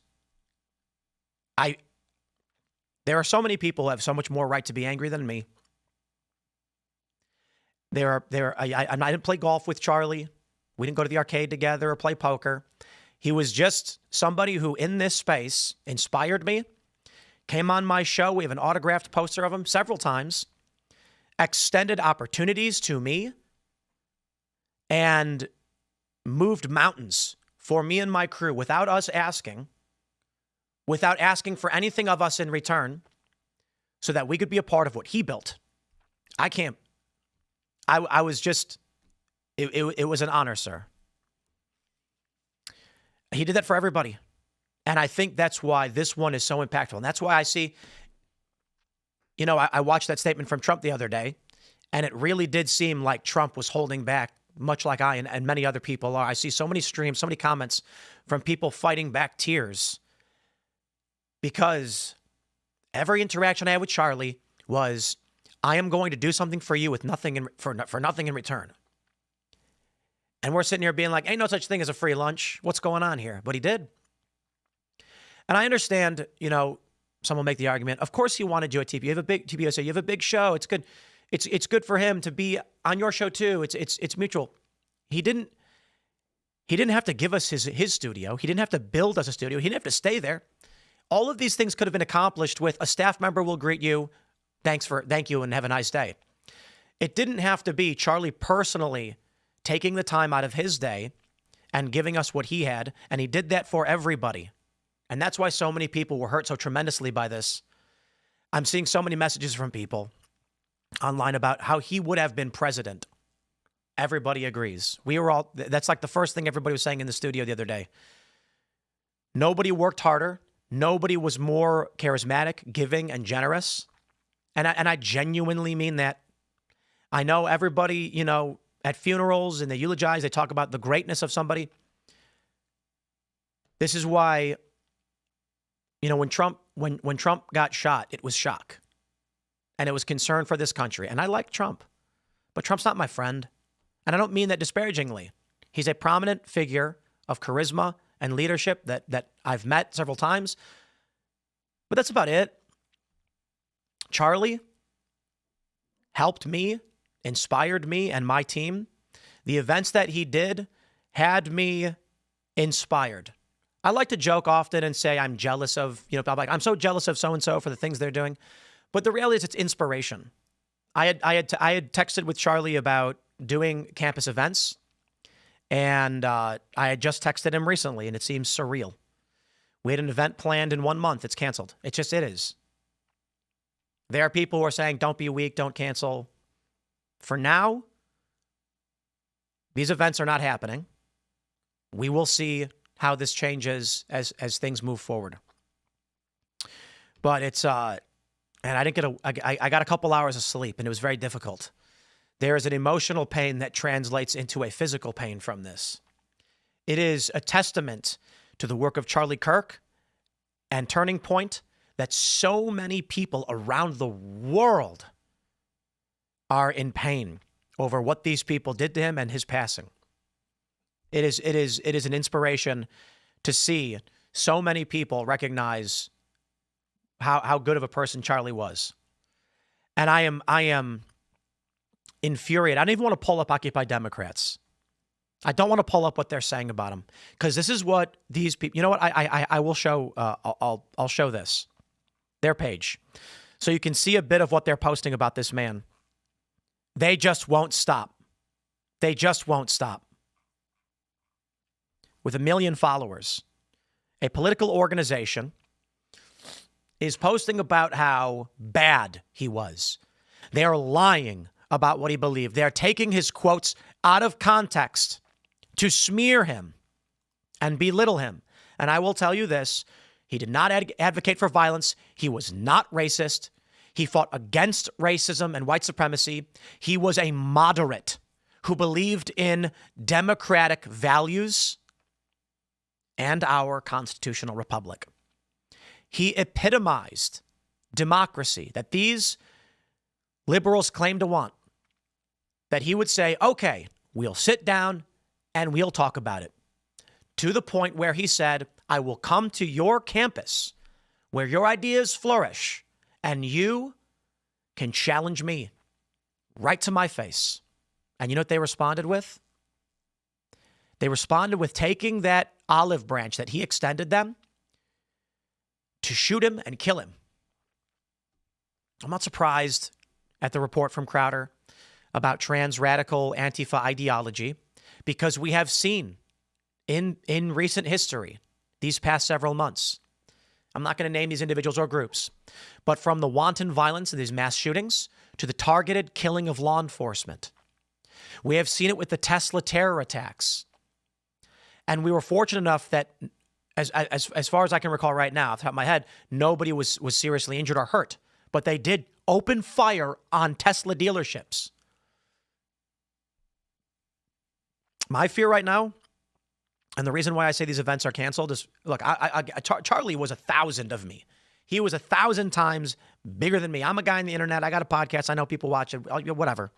There are so many people who have so much more right to be angry than me. I didn't play golf with Charlie. We didn't go to the arcade together or play poker. He was just somebody who, in this space, inspired me, came on my show. We have an autographed poster of him several times, extended opportunities to me, and moved mountains for me and my crew without us asking, without asking for anything of us in return, so that we could be a part of what he built. It was an honor, sir. He did that for everybody. And I think that's why this one is so impactful. And that's why I see, I watched that statement from Trump the other day, and it really did seem like Trump was holding back, much like I and many other people are. I see so many streams, so many comments from people fighting back tears because every interaction I had with Charlie was, I am going to do something for you with nothing for nothing in return. And we're sitting here being like, ain't no such thing as a free lunch. What's going on here? But he did. And I understand, some will make the argument, of course he wanted you at TP. You have a big TPUSA, you have a big show. It's good. It's good for him to be on your show too. It's mutual. He didn't have to give us his studio. He didn't have to build us a studio. He didn't have to stay there. All of these things could have been accomplished with a staff member will greet you. Thank you and have a nice day. It didn't have to be Charlie personally taking the time out of his day and giving us what he had. And he did that for everybody. And that's why so many people were hurt so tremendously by this. I'm seeing so many messages from people online about how he would have been president. Everybody agrees. That's like the first thing everybody was saying in the studio the other day. Nobody worked harder. Nobody was more charismatic, giving, and generous. And I genuinely mean that. I know everybody, at funerals and they eulogize, they talk about the greatness of somebody. This is why, when Trump got shot, it was shock. And it was concern for this country. And I like Trump, but Trump's not my friend. And I don't mean that disparagingly. He's a prominent figure of charisma and leadership that I've met several times. But that's about it. Charlie helped me, inspired me and my team. The events that he did had me inspired. I like to joke often and say I'm jealous of, I'm so jealous of so-and-so for the things they're doing. But the reality is it's inspiration. I had texted with Charlie about doing campus events, and I had just texted him recently, and it seems surreal. We had an event planned in 1 month. It's canceled. It is. There are people who are saying, don't be weak, don't cancel. For now, these events are not happening. We will see how this changes as things move forward. But it's, and I didn't I got a couple hours of sleep, and it was very difficult. There is an emotional pain that translates into a physical pain from this. It is a testament to the work of Charlie Kirk and Turning Point that so many people around the world are in pain over what these people did to him and his passing. It is an inspiration to see so many people recognize how good of a person Charlie was. And I am infuriated. I don't even want to pull up Occupy Democrats. I don't want to pull up what they're saying about him, because this is what these people, I will show, I'll show this, their page. So you can see a bit of what they're posting about this man. They just won't stop. They just won't stop. With 1 million followers, a political organization is posting about how bad he was. They are lying about what he believed. They are taking his quotes out of context to smear him and belittle him. And I will tell you this, he did not advocate for violence. He was not racist. He fought against racism and white supremacy. He was a moderate who believed in democratic values and our constitutional republic. He epitomized democracy that these liberals claim to want. That he would say, okay, we'll sit down and we'll talk about it. To the point where he said, I will come to your campus where your ideas flourish and you can challenge me right to my face. And you know what they responded with? They responded with taking that olive branch that he extended them to shoot him and kill him. I'm not surprised at the report from Crowder about trans radical Antifa ideology, because we have seen in recent history, these past several months, I'm not going to name these individuals or groups, but from the wanton violence of these mass shootings to the targeted killing of law enforcement, we have seen it with the Tesla terror attacks. And we were fortunate enough that, as far as I can recall right now, off the top of my head, nobody was seriously injured or hurt. But they did open fire on Tesla dealerships. My fear right now, and the reason why I say these events are canceled is, look, Charlie was 1,000 of me. He was 1,000 times bigger than me. I'm a guy on the internet. I got a podcast. I know people watch it, whatever.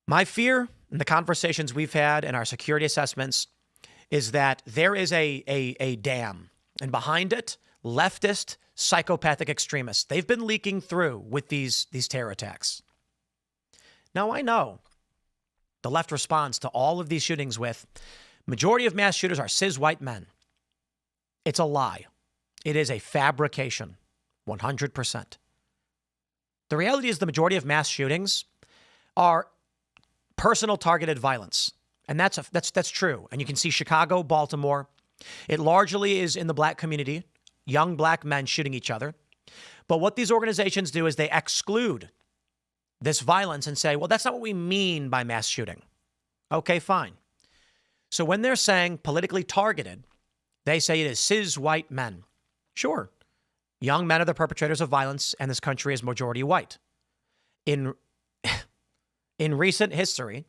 My fear in the conversations we've had and our security assessments is that there is a dam, and behind it, leftist, psychopathic extremists. They've been leaking through with these terror attacks. Now, I know the left responds to all of these shootings with, majority of mass shooters are cis white men. It's a lie. It is a fabrication, 100%. The reality is the majority of mass shootings are personal targeted violence. And that's true. And you can see Chicago, Baltimore. It largely is in the black community, young black men shooting each other. But what these organizations do is they exclude this violence and say, well, that's not what we mean by mass shooting. Okay, fine. So when they're saying politically targeted, they say it is cis white men. Sure. Young men are the perpetrators of violence, and this country is majority white. In recent history,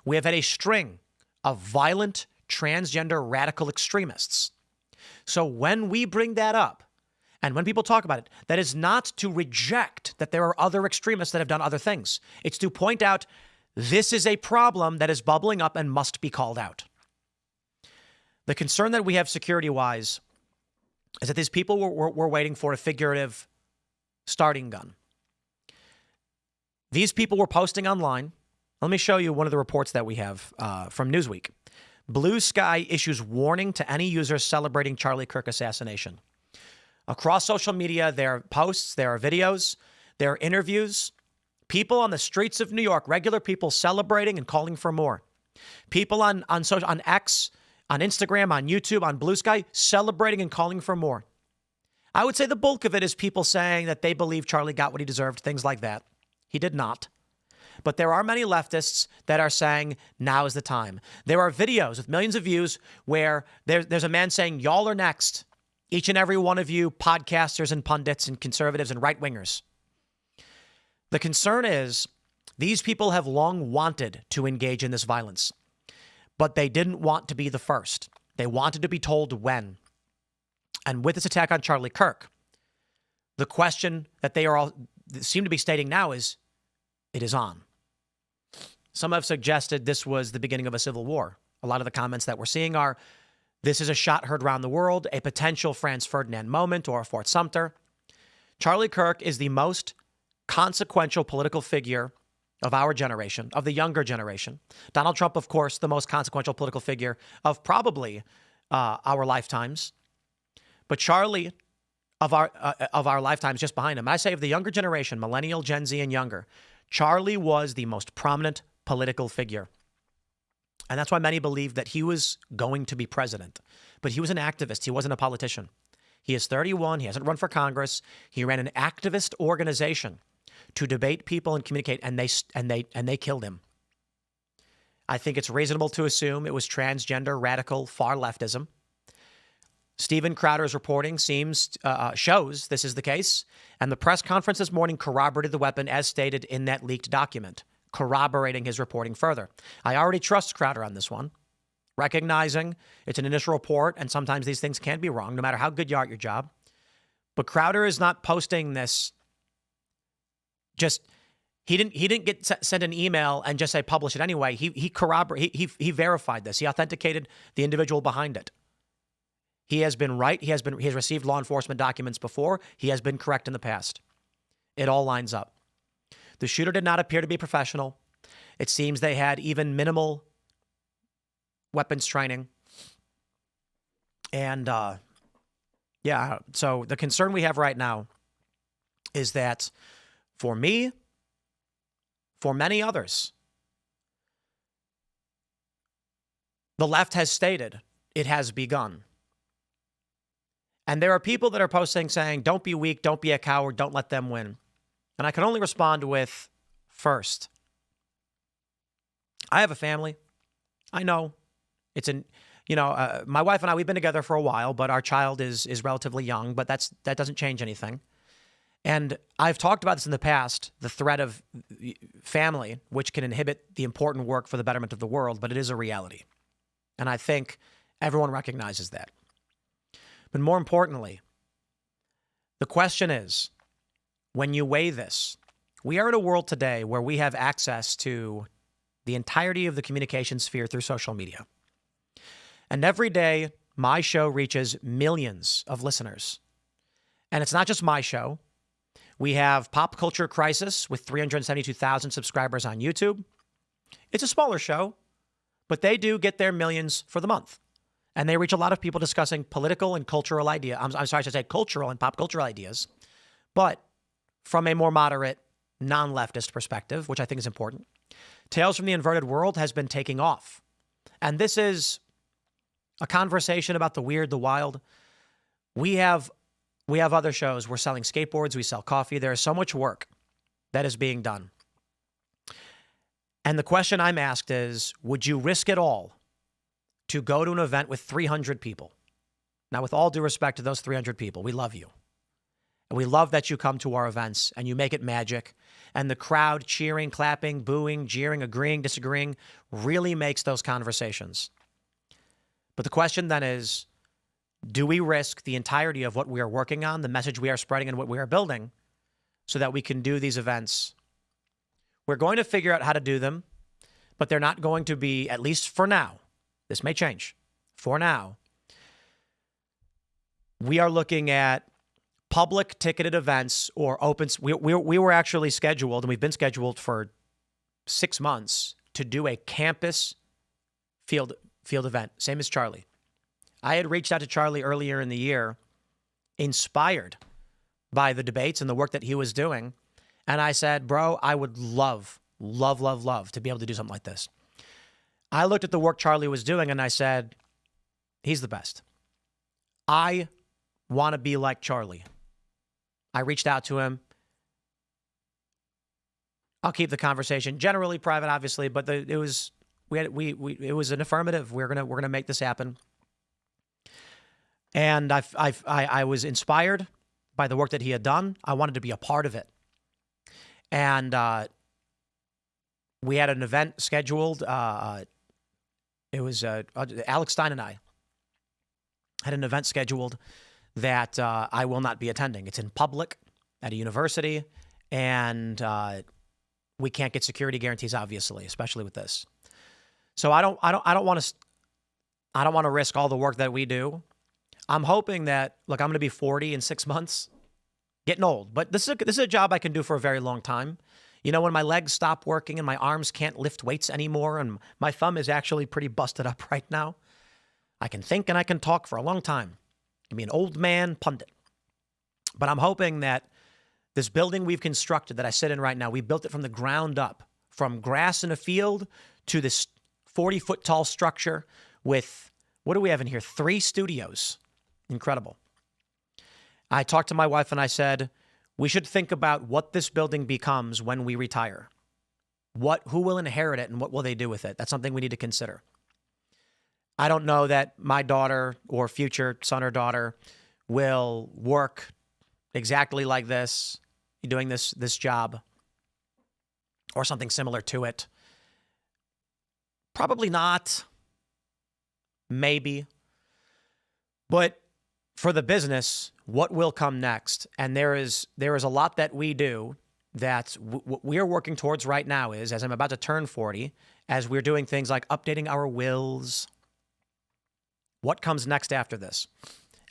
we have had a string of violent transgender radical extremists. So when we bring that up, and when people talk about it, that is not to reject that there are other extremists that have done other things. It's to point out this is a problem that is bubbling up and must be called out. The concern that we have security-wise is that these people were waiting for a figurative starting gun. These people were posting online. Let me show you one of the reports that we have from Newsweek. Blue Sky issues warning to any users celebrating Charlie Kirk assassination. Across social media, there are posts, there are videos, there are interviews. People on the streets of New York, regular people celebrating and calling for more. People on X, on Instagram, on YouTube, on Blue Sky, celebrating and calling for more. I would say the bulk of it is people saying that they believe Charlie got what he deserved, things like that. He did not. But there are many leftists that are saying now is the time. There are videos with millions of views where there's a man saying, y'all are next. Each and every one of you podcasters and pundits and conservatives and right-wingers. The concern is these people have long wanted to engage in this violence, but they didn't want to be the first. They wanted to be told when. And with this attack on Charlie Kirk, the question that they are all seem to be stating now is, it is on. Some have suggested this was the beginning of a civil war. A lot of the comments that we're seeing are, this is a shot heard around the world, a potential Franz Ferdinand moment or a Fort Sumter. Charlie Kirk is the most consequential political figure of our generation, of the younger generation. Donald Trump, of course, the most consequential political figure of probably our lifetimes. But Charlie, of our lifetimes, just behind him. I say of the younger generation, millennial, Gen Z, and younger, Charlie was the most prominent political figure. And that's why many believe that he was going to be president. But he was an activist. He wasn't a politician. He is 31. He hasn't run for Congress. He ran an activist organization to debate people and communicate, and they killed him. I think it's reasonable to assume it was transgender, radical, far leftism. Stephen Crowder's reporting shows this is the case, and the press conference this morning corroborated the weapon as stated in that leaked document, corroborating his reporting further. I already trust Crowder on this one, recognizing it's an initial report, and sometimes these things can be wrong, no matter how good you are at your job. But Crowder is not posting this. He didn't get sent an email and just say publish it anyway. He verified this. He authenticated the individual behind it. He has been right. He has received law enforcement documents before. He has been correct in the past. It all lines up. The shooter did not appear to be professional. It seems they had even minimal weapons training. And so the concern we have right now is that for me, for many others, the left has stated it has begun. And there are people that are posting saying, don't be weak, don't be a coward, don't let them win. And I can only respond with, first, I have a family. I know My wife and I, we've been together for a while, but our child is relatively young, but that doesn't change anything. And I've talked about this in the past, the threat of family, which can inhibit the important work for the betterment of the world, but it is a reality. And I think everyone recognizes that. But more importantly, the question is, when you weigh this, we are in a world today where we have access to the entirety of the communication sphere through social media. And every day, my show reaches millions of listeners. And it's not just my show. We have Pop Culture Crisis with 372,000 subscribers on YouTube. It's a smaller show, but they do get their millions for the month. And they reach a lot of people discussing political and cultural ideas. I'm sorry, I should say cultural and pop cultural ideas, but from a more moderate, non-leftist perspective, which I think is important. Tales from the Inverted World has been taking off. And this is a conversation about the weird, the wild. We have other shows. We're selling skateboards. We sell coffee. There is so much work that is being done. And the question I'm asked is, would you risk it all to go to an event with 300 people? Now, with all due respect to those 300 people, we love you. And we love that you come to our events and you make it magic. And the crowd cheering, clapping, booing, jeering, agreeing, disagreeing really makes those conversations. But the question then is, do we risk the entirety of what we are working on, the message we are spreading, and what we are building so that we can do these events? We're going to figure out how to do them, but they're not going to be, at least for now, this may change. For now, we are looking at public ticketed events or open. We were actually scheduled, and we've been scheduled for 6 months to do a campus field event, same as Charlie. I had reached out to Charlie earlier in the year, inspired by the debates and the work that he was doing. And I said, bro, I would love to be able to do something like this. I looked at the work Charlie was doing and I said, he's the best. I want to be like Charlie. I reached out to him. I'll keep the conversation generally private, obviously, but it was an affirmative. We're gonna make this happen. And I was inspired by the work that he had done. I wanted to be a part of it. And we had an event scheduled. It was Alex Stein and I had an event scheduled that I will not be attending. It's in public at a university, and we can't get security guarantees, obviously, especially with this. So I don't want to risk all the work that we do. I'm hoping that, look, I'm going to be 40 in 6 months, getting old, but this is a job I can do for a very long time. You know, when my legs stop working and my arms can't lift weights anymore, and my thumb is actually pretty busted up right now, I can think and I can talk for a long time. I can be an old man pundit. But I'm hoping that this building we've constructed that I sit in right now, we built it from the ground up, from grass in a field to this 40-foot tall structure with, what do we have in here? 3 studios. Incredible. I talked to my wife and I said, we should think about what this building becomes when we retire. Who will inherit it and what will they do with it? That's something we need to consider. I don't know that my daughter or future son or daughter will work exactly like this, doing this job or something similar to it. Probably not. Maybe. But for the business, what will come next? And there is a lot that we do that what we are working towards right now is, as I'm about to turn 40, as we're doing things like updating our wills, what comes next after this?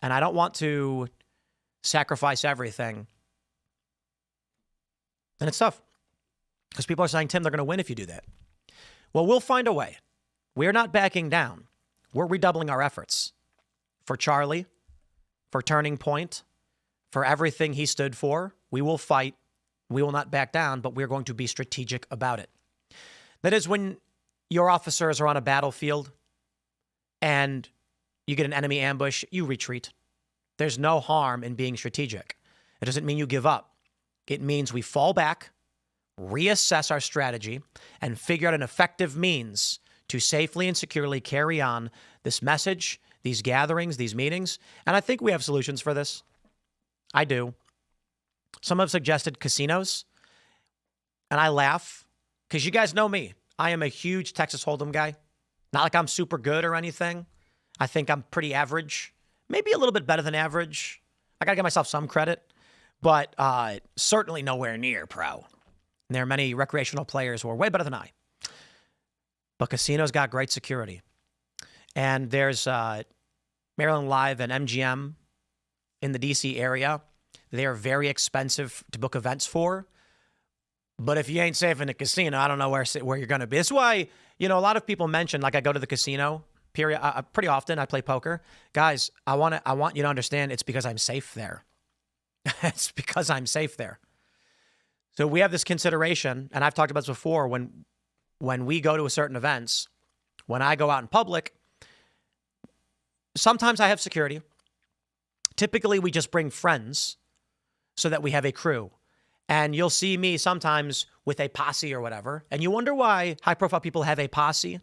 And I don't want to sacrifice everything. And it's tough because people are saying, Tim, they're going to win if you do that. Well, we'll find a way. We're not backing down. We're redoubling our efforts for Charlie, for Turning Point, for everything he stood for. We will fight. We will not back down, but we're going to be strategic about it. That is, when your officers are on a battlefield and you get an enemy ambush, you retreat. There's no harm in being strategic. It doesn't mean you give up. It means we fall back, reassess our strategy, and figure out an effective means to safely and securely carry on this message, these gatherings, these meetings. And I think we have solutions for this. I do. Some have suggested casinos. And I laugh because you guys know me. I am a huge Texas Hold'em guy. Not like I'm super good or anything. I think I'm pretty average, maybe a little bit better than average. I got to give myself some credit, but certainly nowhere near pro. And there are many recreational players who are way better than I. But casinos got great security. And there's Maryland Live and MGM in the D.C. area. They are very expensive to book events for. But if you ain't safe in the casino, I don't know where you're going to be. That's why, a lot of people mention, like I go to the casino pretty often. I play poker. Guys, I want you to understand it's because I'm safe there. It's because I'm safe there. So we have this consideration, and I've talked about this before, when we go to certain events, when I go out in public, sometimes I have security. Typically, we just bring friends so that we have a crew. And you'll see me sometimes with a posse or whatever. And you wonder why high-profile people have a posse.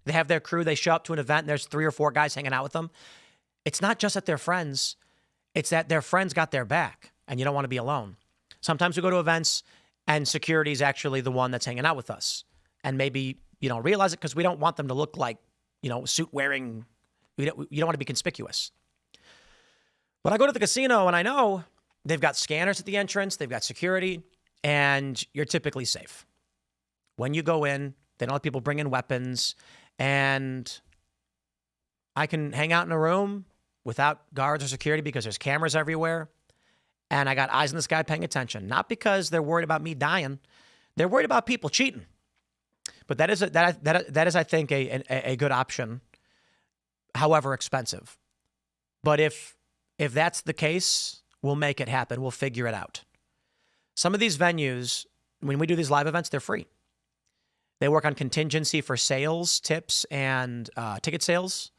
They have their crew. They show up to an event, and there's 3 or 4 guys hanging out with them. It's not just that they're friends. It's that their friends got their back, and you don't want to be alone. Sometimes we go to events, and security is actually the one that's hanging out with us. And maybe you don't realize it because we don't want them to look like, suit-wearing. You don't want to be conspicuous. But I go to the casino, and I know they've got scanners at the entrance. They've got security, and you're typically safe. When you go in, they don't let people bring in weapons, and I can hang out in a room without guards or security because there's cameras everywhere, and I got eyes in the sky paying attention. Not because they're worried about me dying. They're worried about people cheating. But that is, I think, a good option, however expensive. But if that's the case, we'll make it happen. We'll figure it out. Some of these venues, when we do these live events, they're free. They work on contingency for sales, tips, and ticket sales.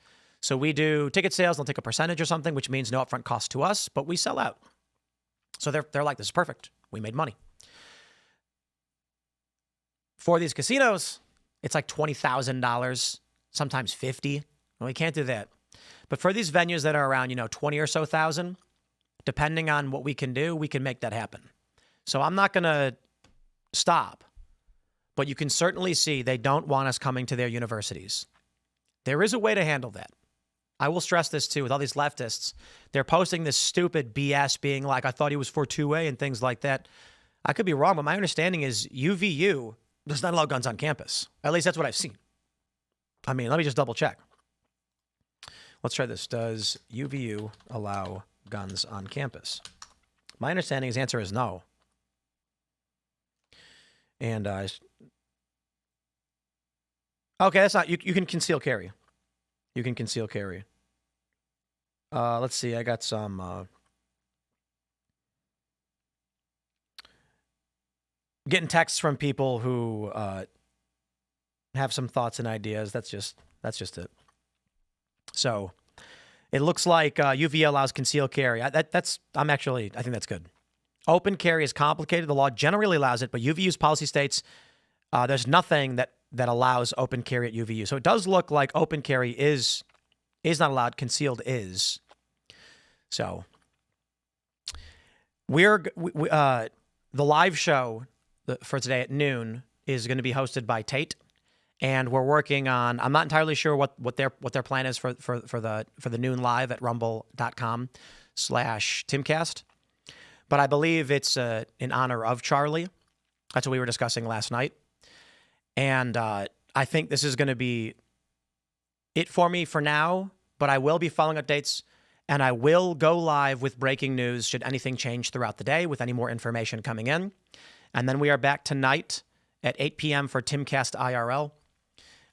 So we do ticket sales. They'll take a percentage or something, which means no upfront cost to us, but we sell out. So they're like, this is perfect. We made money. For these casinos, it's like $20,000, sometimes $50,000. Well, we can't do that. But for these venues that are around, 20 or so thousand, depending on what we can do, we can make that happen. So I'm not going to stop, but you can certainly see they don't want us coming to their universities. There is a way to handle that. I will stress this too, with all these leftists. They're posting this stupid BS being like, I thought he was for 2A and things like that. I could be wrong, but my understanding is UVU does not allow guns on campus. At least that's what I've seen. I mean, let me just double check. Let's try this. Does UVU allow guns on campus? My understanding is the answer is no. And okay, that's not, you can conceal carry. You can conceal carry. Let's see, I got some getting texts from people who have some thoughts and ideas. That's just it. So it looks like UVA allows concealed carry. I think that's good. Open carry is complicated. The law generally allows it, but UVU's policy states there's nothing that allows open carry at UVU. So it does look like open carry is not allowed. Concealed is. So the live show for today at noon is going to be hosted by Tate. And we're working on, I'm not entirely sure what their plan is for the noon live at rumble.com/Timcast. But I believe it's in honor of Charlie. That's what we were discussing last night. And I think this is going to be it for me for now, but I will be following updates and I will go live with breaking news should anything change throughout the day with any more information coming in. And then we are back tonight at 8 p.m. for Timcast IRL.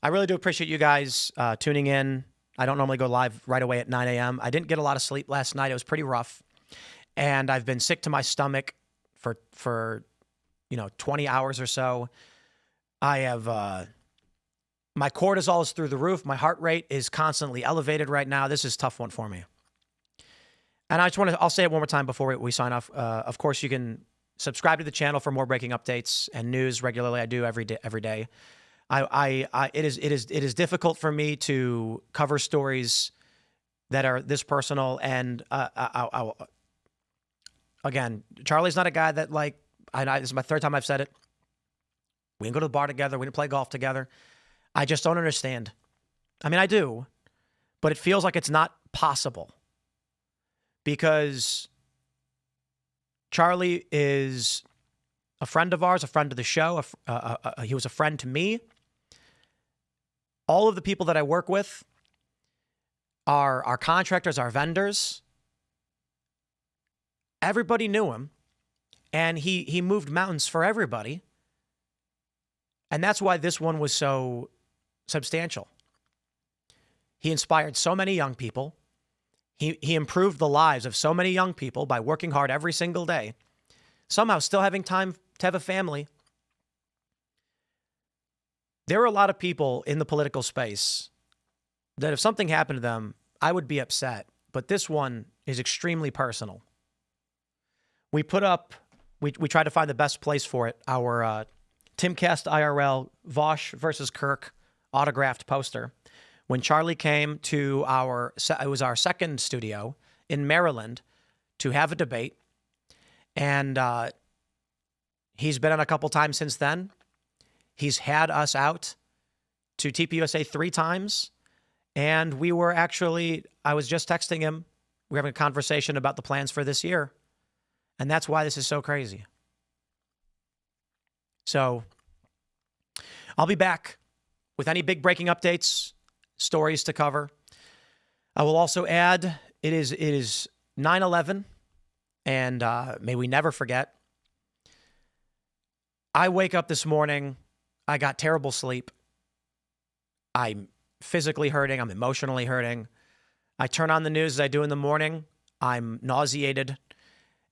I really do appreciate you guys tuning in. I don't normally go live right away at 9 a.m. I didn't get a lot of sleep last night. It was pretty rough. And I've been sick to my stomach for 20 hours or so. I have my cortisol is through the roof. My heart rate is constantly elevated right now. This is a tough one for me. And I'll say it one more time before we sign off. Of course, you can subscribe to the channel for more breaking updates and news regularly. I do every day. It is difficult for me to cover stories that are this personal. And again, Charlie's not a guy that this is my third time I've said it. We didn't go to the bar together. We didn't play golf together. I just don't understand. I mean, I do, but it feels like it's not possible because Charlie is a friend of ours, a friend of the show. He was a friend to me. All of the people that I work with are our contractors, our vendors. Everybody knew him, and he moved mountains for everybody. And that's why this one was so substantial. He inspired so many young people. He improved the lives of so many young people by working hard every single day, somehow still having time to have a family. There are a lot of people in the political space that if something happened to them, I would be upset. But this one is extremely personal. We tried to find the best place for it. Our Timcast IRL Vosh versus Kirk autographed poster. When Charlie came to it was our second studio in Maryland to have a debate. And he's been on a couple times since then. He's had us out to TPUSA 3 times. And I was just texting him. We're having a conversation about the plans for this year. And that's why this is so crazy. So I'll be back with any big breaking updates, stories to cover. I will also add, it is 9/11, and may we never forget. I wake up this morning, I got terrible sleep. I'm physically hurting, I'm emotionally hurting. I turn on the news as I do in the morning, I'm nauseated,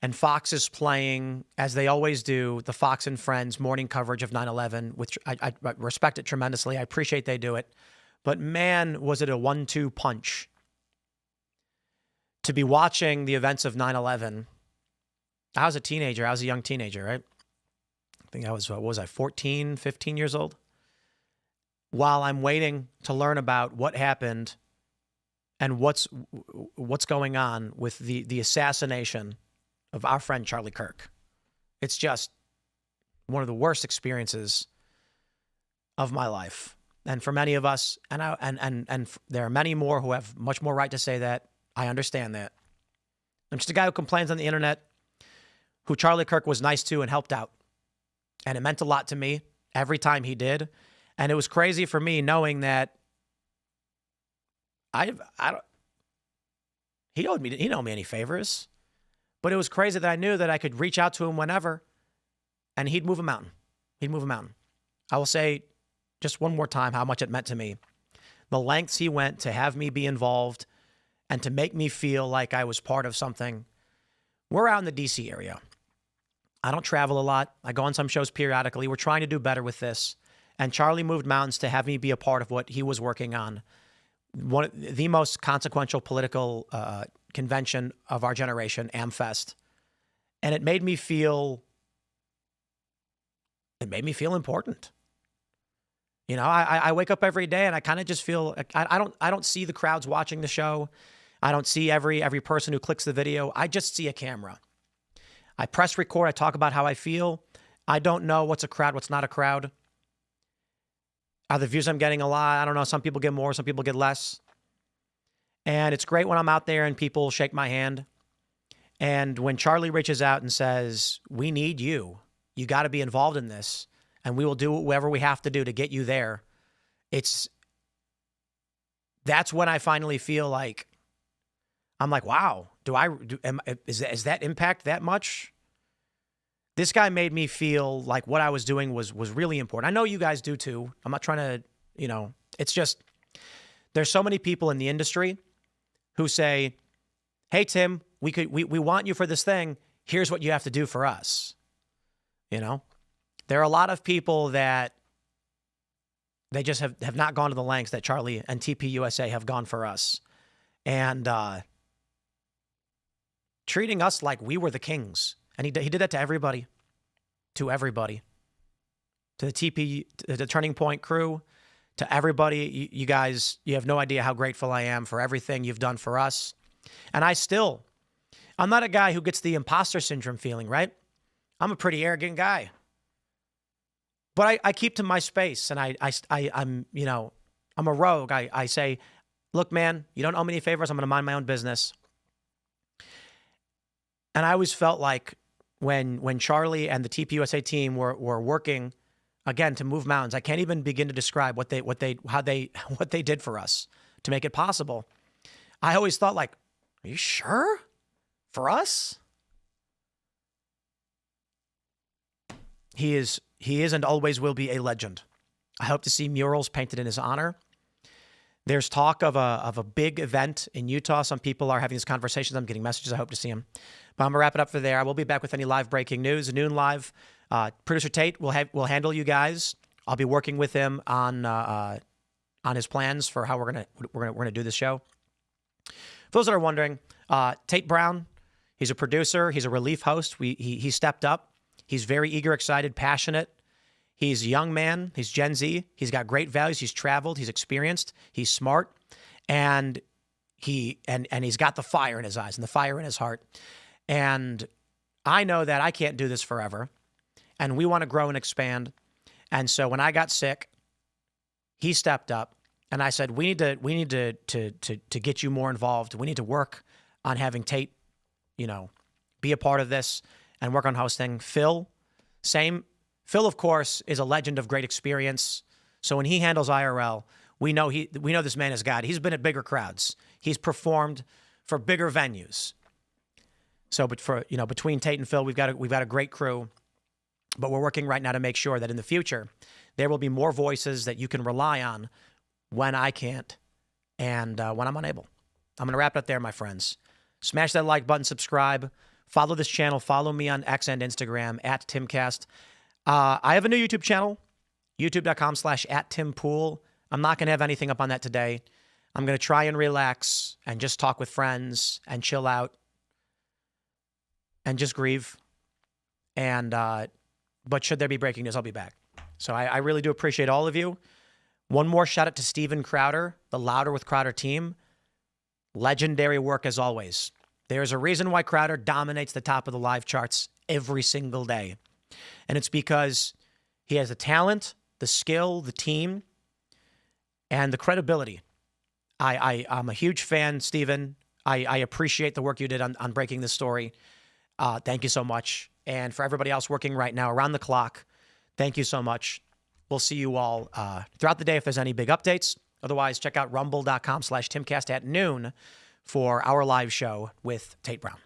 and Fox is playing, as they always do, the Fox and Friends morning coverage of 9/11, which I respect it tremendously. I appreciate they do it. But man, was it a 1-2 punch to be watching the events of 9/11. I was a teenager. I was a young teenager, right? I think I was, 14, 15 years old? While I'm waiting to learn about what happened and what's going on with the assassination of our friend Charlie Kirk. It's just one of the worst experiences of my life. And for many of us, and there are many more who have much more right to say that. I understand that. I'm just a guy who complains on the internet, who Charlie Kirk was nice to and helped out. And it meant a lot to me every time he did. And it was crazy for me knowing that he didn't owe me any favors. But it was crazy that I knew that I could reach out to him whenever and he'd move a mountain. I will say just one more time how much it meant to me. The lengths he went to have me be involved and to make me feel like I was part of something. We're out in the D.C. area. I don't travel a lot. I go on some shows periodically. We're trying to do better with this. And Charlie moved mountains to have me be a part of what he was working on. The most consequential political convention of our generation, AmFest. And it made me feel important. You know, I wake up every day and I kind of just feel I don't see the crowds watching the show. I don't see every person who clicks the video. I just see a camera. I press record. I talk about how I feel. I don't know what's a crowd, what's not a crowd. Are the views I'm getting a lot? I don't know. Some people get more, some people get less. And it's great when I'm out there and people shake my hand. And when Charlie reaches out and says, we need you, you got to be involved in this, and we will do whatever we have to do to get you there. That's when I finally feel like, I'm like, wow, is that impact that much? This guy made me feel like what I was doing was really important. I know you guys do too. I'm not trying to, it's just, there's so many people in the industry who say, hey, Tim, we want you for this thing. Here's what you have to do for us. There are a lot of people that they just have not gone to the lengths that Charlie and TPUSA have gone for us. And treating us like we were the kings. And he did that to everybody. to the TP, to the Turning Point crew, to everybody. You guys, you have no idea how grateful I am for everything you've done for us. And I'm not a guy who gets the imposter syndrome feeling, right? I'm a pretty arrogant guy. But I keep to my space, and I'm, you know, I'm a rogue. I say, look, man, you don't owe me any favors. I'm going to mind my own business. And I always felt like when Charlie and the TPUSA team were working again to move mountains, I can't even begin to describe what they did for us to make it possible. I always thought, like, are you sure? For us? He is and always will be a legend. I hope to see murals painted in his honor. There's talk of a big event in Utah. Some people are having these conversations. I'm getting messages. I hope to see him. But I'm going to wrap it up for there. I will be back with any live breaking news. Noon live. Producer Tate will handle you guys. I'll be working with him on his plans for how we're gonna do this show. For those that are wondering, Tate Brown, he's a producer. He's a relief host. He stepped up. He's very eager, excited, passionate. He's a young man. He's Gen Z. He's got great values. He's traveled. He's experienced. He's smart, and he's got the fire in his eyes and the fire in his heart. And I know that I can't do this forever, and we want to grow and expand. And so when I got sick, he stepped up, and I said, we need to get you more involved. We need to work on having Tate, you know, be a part of this and work on hosting. Phil, same. Phil, of course, is a legend of great experience. So when he handles IRL, we know this man is God. He's been at bigger crowds. He's performed for bigger venues. So, but for, you know, between Tate and Phil, we've got a great crew. But we're working right now to make sure that in the future there will be more voices that you can rely on when I can't and when I'm unable. I'm going to wrap it up there, my friends. Smash that like button, subscribe, follow this channel, follow me on X and Instagram at Timcast. I have a new YouTube channel, youtube.com/@TimPool. I'm not going to have anything up on that today. I'm going to try and relax and just talk with friends and chill out and just grieve. And, but should there be breaking news, I'll be back. So I really do appreciate all of you. One more shout out to Steven Crowder, the Louder with Crowder team. Legendary work as always. There's a reason why Crowder dominates the top of the live charts every single day. And it's because he has the talent, the skill, the team, and the credibility. I'm a huge fan, Steven. I appreciate the work you did on breaking this story. Thank you so much. And for everybody else working right now around the clock, thank you so much. We'll see you all throughout the day if there's any big updates. Otherwise, check out rumble.com/Timcast at noon for our live show with Tate Brown.